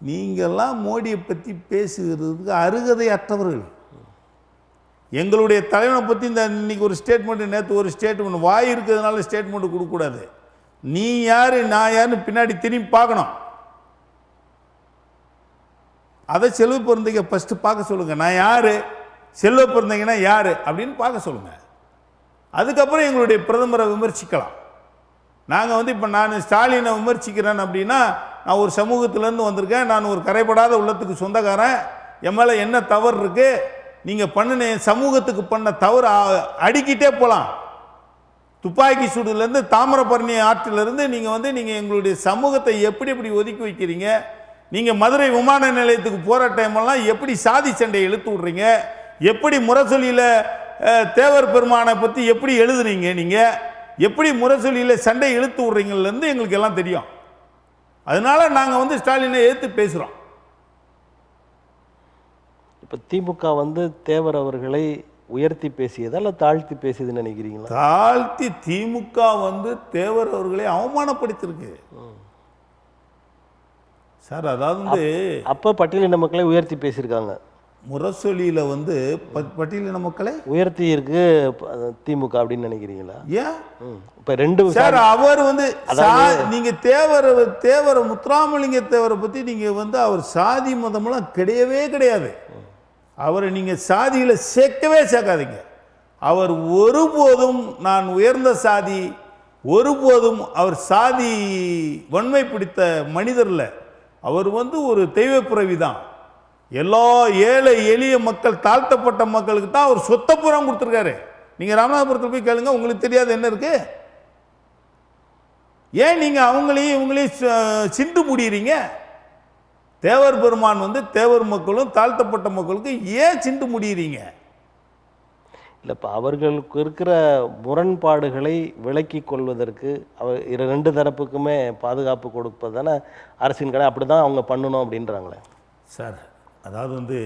Speaker 2: நீங்கள்லாம் மோடியை பற்றி பேசுகிறதுக்கு அருகதை அற்றவர்கள். எங்களுடைய தலைவனை பற்றி இந்த இன்னைக்கு ஒரு ஸ்டேட்மெண்ட்டு, நேற்று ஒரு ஸ்டேட்மெண்ட், வாய் இருக்கிறதுனால ஸ்டேட்மெண்ட்டு கொடுக்கக்கூடாது. நீ யார் நான் யாருன்னு பின்னாடி திரும்பி பார்க்கணும். அதை செல்வ பெருந்தகை ஃபஸ்ட்டு பார்க்க சொல்லுங்கள். நான் யார், செல்வ பெருந்தகைனா யார் அப்படின்னு பார்க்க சொல்லுங்கள். அதுக்கப்புறம் எங்களுடைய பிரதமரை விமர்சிக்கலாம். நாங்கள் வந்து இப்போ நான் ஸ்டாலினை விமர்சிக்கிறேன் அப்படின்னா, நான் ஒரு சமூகத்திலேருந்து வந்திருக்கேன், நான் ஒரு கரைப்படாத உள்ளத்துக்கு சொந்தக்காரன், என் மேலே என்ன தவறு இருக்குது, நீங்கள் பண்ணின என் சமூகத்துக்கு பண்ண தவறு அடிக்கிட்டே போகலாம். துப்பாக்கி சூடுலேருந்து தாமிரபரணி ஆற்றிலிருந்து நீங்கள் எங்களுடைய சமூகத்தை எப்படி எப்படி ஒதுக்கி வைக்கிறீங்க, நீங்கள் மதுரை விமான நிலையத்துக்கு போகிற டைமெல்லாம் எப்படி சாதி சண்டையை இழுத்து விட்றீங்க, எப்படி முரசொலியில் தேவர் பெருமானை பற்றி எப்படி எழுதுனீங்க, நீங்கள் எப்படி முரசொலியில் சண்டை இழுத்து விட்றீங்கலேருந்து எங்களுக்கு எல்லாம் தெரியும். அதனால நாங்கள் வந்து ஸ்டாலினை எதிர்த்து பேசுகிறோம்.
Speaker 3: இப்போ திமுக வந்து தேவர் அவர்களை உயர்த்தி பேசியதா இல்லை தாழ்த்தி பேசியதுன்னு நினைக்கிறீங்களா?
Speaker 2: தாழ்த்தி திமுக வந்து தேவர் அவர்களை அவமானப்படுத்திருக்கு சார். அதாவது வந்து
Speaker 3: அப்போ பட்டியலின மக்களை உயர்த்தி பேசியிருக்காங்க.
Speaker 2: முரசொலியில் வந்து பட்டியலின மக்களை
Speaker 3: உயர்த்தி இருக்கு திமுக அப்படின்னு நினைக்கிறீங்களா?
Speaker 2: ஏன்
Speaker 3: இப்போ ரெண்டு
Speaker 2: சார், அவர் வந்து நீங்கள் தேவரை முத்துராமலிங்க தேவரை பற்றி நீங்கள் வந்து அவர் சாதி மதமெல்லாம் கிடையவே கிடையாது. அவரை நீங்கள் சாதியில் சேர்க்கவே சேர்க்காதீங்க. அவர் ஒருபோதும் நான் உயர்ந்த சாதி, ஒருபோதும் அவர் சாதி வன்மை பிடித்த மனிதரில். அவர் வந்து ஒரு தெய்வப்பிறவி தான். எல்லா ஏழை எளிய மக்கள், தாழ்த்தப்பட்ட மக்களுக்கு தான் அவர் சொத்தப்புறம் கொடுத்துருக்காரு. நீங்கள் ராமநாதபுரத்தில் போய் கேளுங்க, உங்களுக்கு தெரியாது என்ன இருக்கு. ஏன் நீங்கள் இவங்களையும் சிண்டு முடியறீங்க? தேவர் பெருமான் வந்து தேவர் மக்களும் தாழ்த்தப்பட்ட மக்களுக்கு ஏன் சிண்டு முடியறீங்க?
Speaker 3: இல்லை, இப்போ அவர்களுக்கு இருக்கிற முரண்பாடுகளை விலக்கி கொள்வதற்கு அவர் ரெண்டு தரப்புக்குமே பாதுகாப்பு கொடுப்பது தானே அரசின் கடை. அப்படி தான் அவங்க பண்ணணும் அப்படின்றாங்களே
Speaker 2: சார். அதாவது வந்து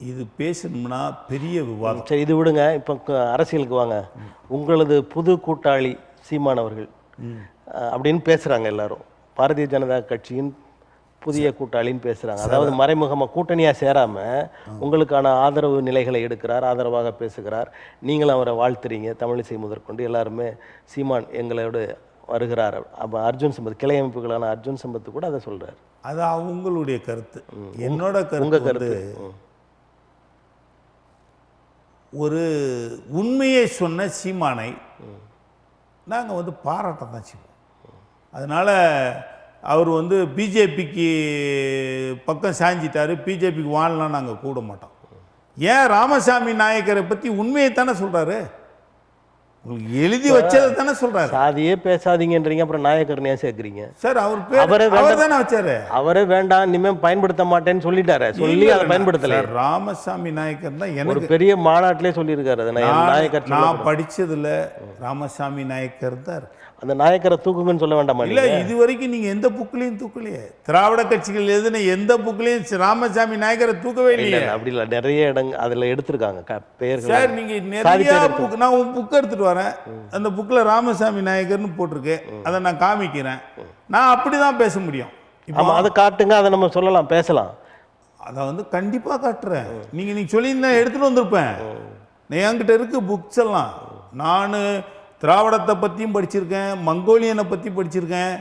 Speaker 2: இது பேசணும்னா பெரிய விவாதம்.
Speaker 3: சரி, இது விடுங்க. இப்போ அரசியலுக்கு வாங்க. உங்களது புது கூட்டாளி சீமானவர்கள் அப்படின்னு பேசுகிறாங்க எல்லாரும். பாரதிய ஜனதா கட்சியின் புதிய கூட்டாளின்னு பேசுகிறாங்க. அதாவது மறைமுகமாக கூட்டணியாக சேராமல் உங்களுக்கான ஆதரவு நிலைகளை எடுக்கிறார், ஆதரவாக பேசுகிறார். நீங்களும் அவரை வாழ்த்துறீங்க. தமிழிசை முதற்கொண்டு எல்லாருமே சீமான் எங்களோடு வருகிறார். அப்போ அர்ஜுன் சம்பத், கிளை அமைப்புகளான அர்ஜுன் சம்பத் கூட அதை சொல்கிறார்.
Speaker 2: அது அவங்களுடைய கருத்து. என்னோட
Speaker 3: உங்கள் கருத்து,
Speaker 2: ஒரு உண்மையை சொன்ன சீமானை நாங்கள் வந்து பாராட்ட தான் செய்வோம். அதனால் அவர் வந்து பிஜேபிக்கு பக்கம் சாஞ்சிட்டார், பிஜேபிக்கு வாழலாம் நாங்கள் கூட மாட்டோம். ஏன் ராமசாமி நாயக்கரை பற்றி உண்மையை தானே சொல்கிறாரு, உங்களுக்கு எழுதி வச்சதை தானே சொல்கிறாரு.
Speaker 3: சாதியே பேசாதீங்கன்றீங்க, அப்புறம் நாயக்கர் ஏன் சேர்க்குறீங்க
Speaker 2: சார்? அவர் தானே வச்சாரு.
Speaker 3: அவரே வேண்டாம் இனிமேல் பயன்படுத்த மாட்டேன்னு சொல்லிட்டாரு. சொல்லி அதை பயன்படுத்தலை.
Speaker 2: ராமசாமி நாயக்கர் தான் எனக்கு
Speaker 3: ஒரு பெரிய மாநாட்டிலே சொல்லியிருக்காரு. நாயக்கர்
Speaker 2: நான் படித்ததில் ராமசாமி நாயக்கர் தான்.
Speaker 3: அந்த நாயக்கரை தூக்குங்கன்னு சொல்ல வேண்டாமா?
Speaker 2: இல்லை, இது வரைக்கும் நீங்கள் எந்த புக்கிலையும் தூக்கலையே. திராவிட கட்சிகள் எதுன்னு எந்த புக்கிலையும் ராமசாமி நாயக்கரை தூக்கவே இல்லையே.
Speaker 3: அப்படி இல்லை, நிறைய இடங்கள் அதில் எடுத்திருக்காங்க பெயர்கள்.
Speaker 2: சார், நீங்கள் நிறைய புக், நான் உன் புக் எடுத்துகிட்டு வரேன், அந்த புக்கில் ராமசாமி நாயக்கர்னு போட்டிருக்கு, அதை நான் காமிக்கிறேன். நான் அப்படி தான் பேச முடியும்.
Speaker 3: ஆமாம், அதை காட்டுங்க, அதை நம்ம சொல்லலாம், பேசலாம்.
Speaker 2: அதை வந்து கண்டிப்பாக காட்டுறேன். நீங்கள் சொல்லியிருந்தா எடுத்துகிட்டு வந்திருப்பேன். என்கிட்ட இருக்குது புக்ஸ் எல்லாம். நான் திராவிடத்தை பற்றியும் படிச்சிருக்கேன், மங்கோலியனை பற்றி படிச்சிருக்கேன்,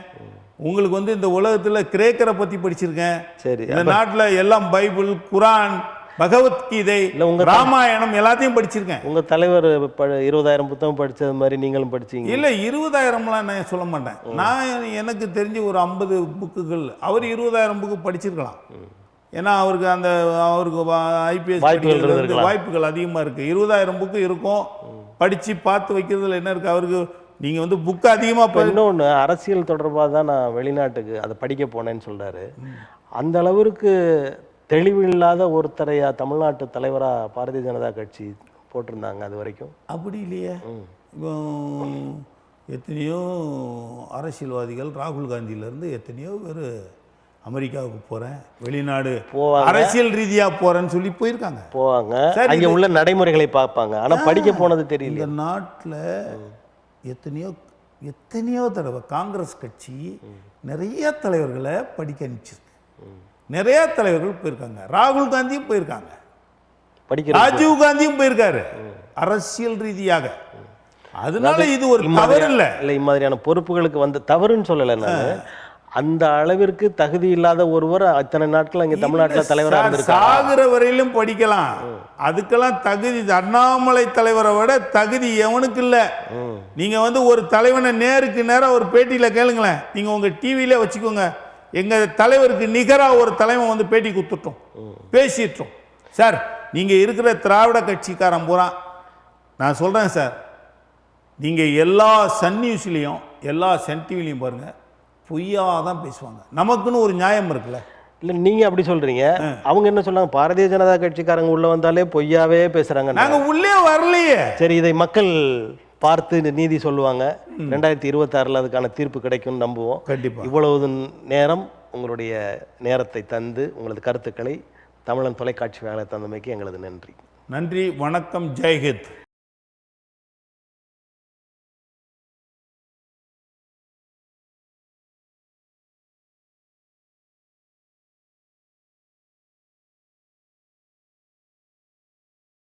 Speaker 2: உங்களுக்கு வந்து இந்த உலகத்தில் கிரேக்கரை பற்றி படிச்சிருக்கேன்.
Speaker 3: சரி,
Speaker 2: இந்த நாட்டில் எல்லாம் பைபிள், குரான், பகவத்கீதை, ராமாயணம் எல்லாத்தையும் படிச்சிருக்கேன்.
Speaker 3: உங்கள் தலைவர் 20,000 புத்தகம் படித்தது மாதிரி நீங்களும் படிச்சீங்க?
Speaker 2: இல்லை, 20,000லாம் நான் சொல்ல மாட்டேன். நான் எனக்கு தெரிஞ்சு ஒரு 50 புக்குகள். அவர் 20,000 புக்கு படிச்சிருக்கலாம். ஏன்னா அவருக்கு ஐபிஎஸ் வாய்ப்புகள் அதிகமாக இருக்குது. 20,000 புக்கு இருக்கும். படித்து பார்த்து வைக்கிறதுல என்ன இருக்குது அவருக்கு? நீங்கள் வந்து புக்கு அதிகமாக.
Speaker 3: இன்னொன்று, அரசியல் தொடர்பாக தான் நான் வெளிநாட்டுக்கு அதை படிக்க போனேன்னு சொல்கிறாரு. அந்த அளவிற்கு தெளிவில்லாத ஒருத்தரையா தமிழ்நாட்டு தலைவராக பாரதிய ஜனதா கட்சி போட்டிருந்தாங்க அது வரைக்கும்.
Speaker 2: அப்படி இல்லையே. இப்போ எத்தனையோ அரசியல்வாதிகள் ராகுல் காந்தியிலேருந்து எத்தனையோ பேர் அமெரிக்காவுக்கு போகிறேன், வெளிநாடு
Speaker 3: போவாங்க,
Speaker 2: அரசியல் ரீதியாக போகிறேன்னு சொல்லி போயிருக்காங்க.
Speaker 3: போவாங்க,
Speaker 2: சரி,
Speaker 3: அங்கே உள்ள நடைமுறைகளை பார்ப்பாங்க. ஆனால் படிக்க போனது தெரியல.
Speaker 2: இந்த நாட்டில் எத்தனையோ தடவை காங்கிரஸ் கட்சி நிறைய தலைவர்களை படிக்க அனுப்பிச்சிருக்கு. நிறைய தலைவர்கள் போயிருக்காங்க. ராகுல் காந்தியும் போயிருக்காங்க,
Speaker 3: படிக்கிற
Speaker 2: ராஜீவ் காந்தியும் போயிருக்காரு அரசியல் ரீதியாக. அதனால இது ஒரு தவறு இல்லை.
Speaker 3: இல்லை, இம்மாதிரியான பொறுப்புகளுக்கு வந்து தவறுன்னு சொல்லலை நான். அந்த அளவிற்கு தகுதி இல்லாத ஒருவர் அத்தனை நாட்கள் அங்கே தமிழ்நாட்டில் தலைவராக இருந்திருக்காங்க.
Speaker 2: சாகுற வரையிலும் படிக்கலாம். அதுக்கெல்லாம் தகுதி அண்ணாமலை தலைவரை விட தகுதி எவனுக்கு இல்லை. நீங்க வந்து ஒரு தலைவனை நேருக்கு நேரம் ஒரு பேட்டியில கேளுங்களேன். நீங்க உங்க டிவியில வச்சுக்கோங்க, எங்க தலைவருக்கு நிகராக ஒரு தலைவன் வந்து பேட்டி கொடுத்துட்டோம், பேசிட்டோம். சார் நீங்க இருக்கிற திராவிட கட்சிக்காரன் பூரா நான் சொல்றேன் சார், நீங்க எல்லா சன் நியூஸ்லையும் எல்லா சன் டிவிலையும் பாருங்க, பொய்யா தான் பேசுவாங்க. நமக்குன்னு ஒரு நியாயம் இருக்குல்ல.
Speaker 3: இல்லை, நீங்கள் அப்படி சொல்கிறீங்க. அவங்க என்ன சொன்னாங்க, பாரதிய ஜனதா கட்சிக்காரங்க உள்ளே வந்தாலே பொய்யாவே பேசுகிறாங்க.
Speaker 2: நாங்கள் உள்ளே வரலையே.
Speaker 3: சரி, இதை மக்கள் பார்த்து நீதி சொல்லுவாங்க. 2026 அதுக்கான தீர்ப்பு கிடைக்கும்னு நம்புவோம்.
Speaker 2: கண்டிப்பாக.
Speaker 3: இவ்வளவு நேரம் உங்களுடைய நேரத்தை தந்து உங்களது கருத்துக்களை தமிழன் தொலைக்காட்சி வேலை தந்தமைக்கு எங்களது நன்றி.
Speaker 2: நன்றி, வணக்கம், ஜெய்ஹிந்த்.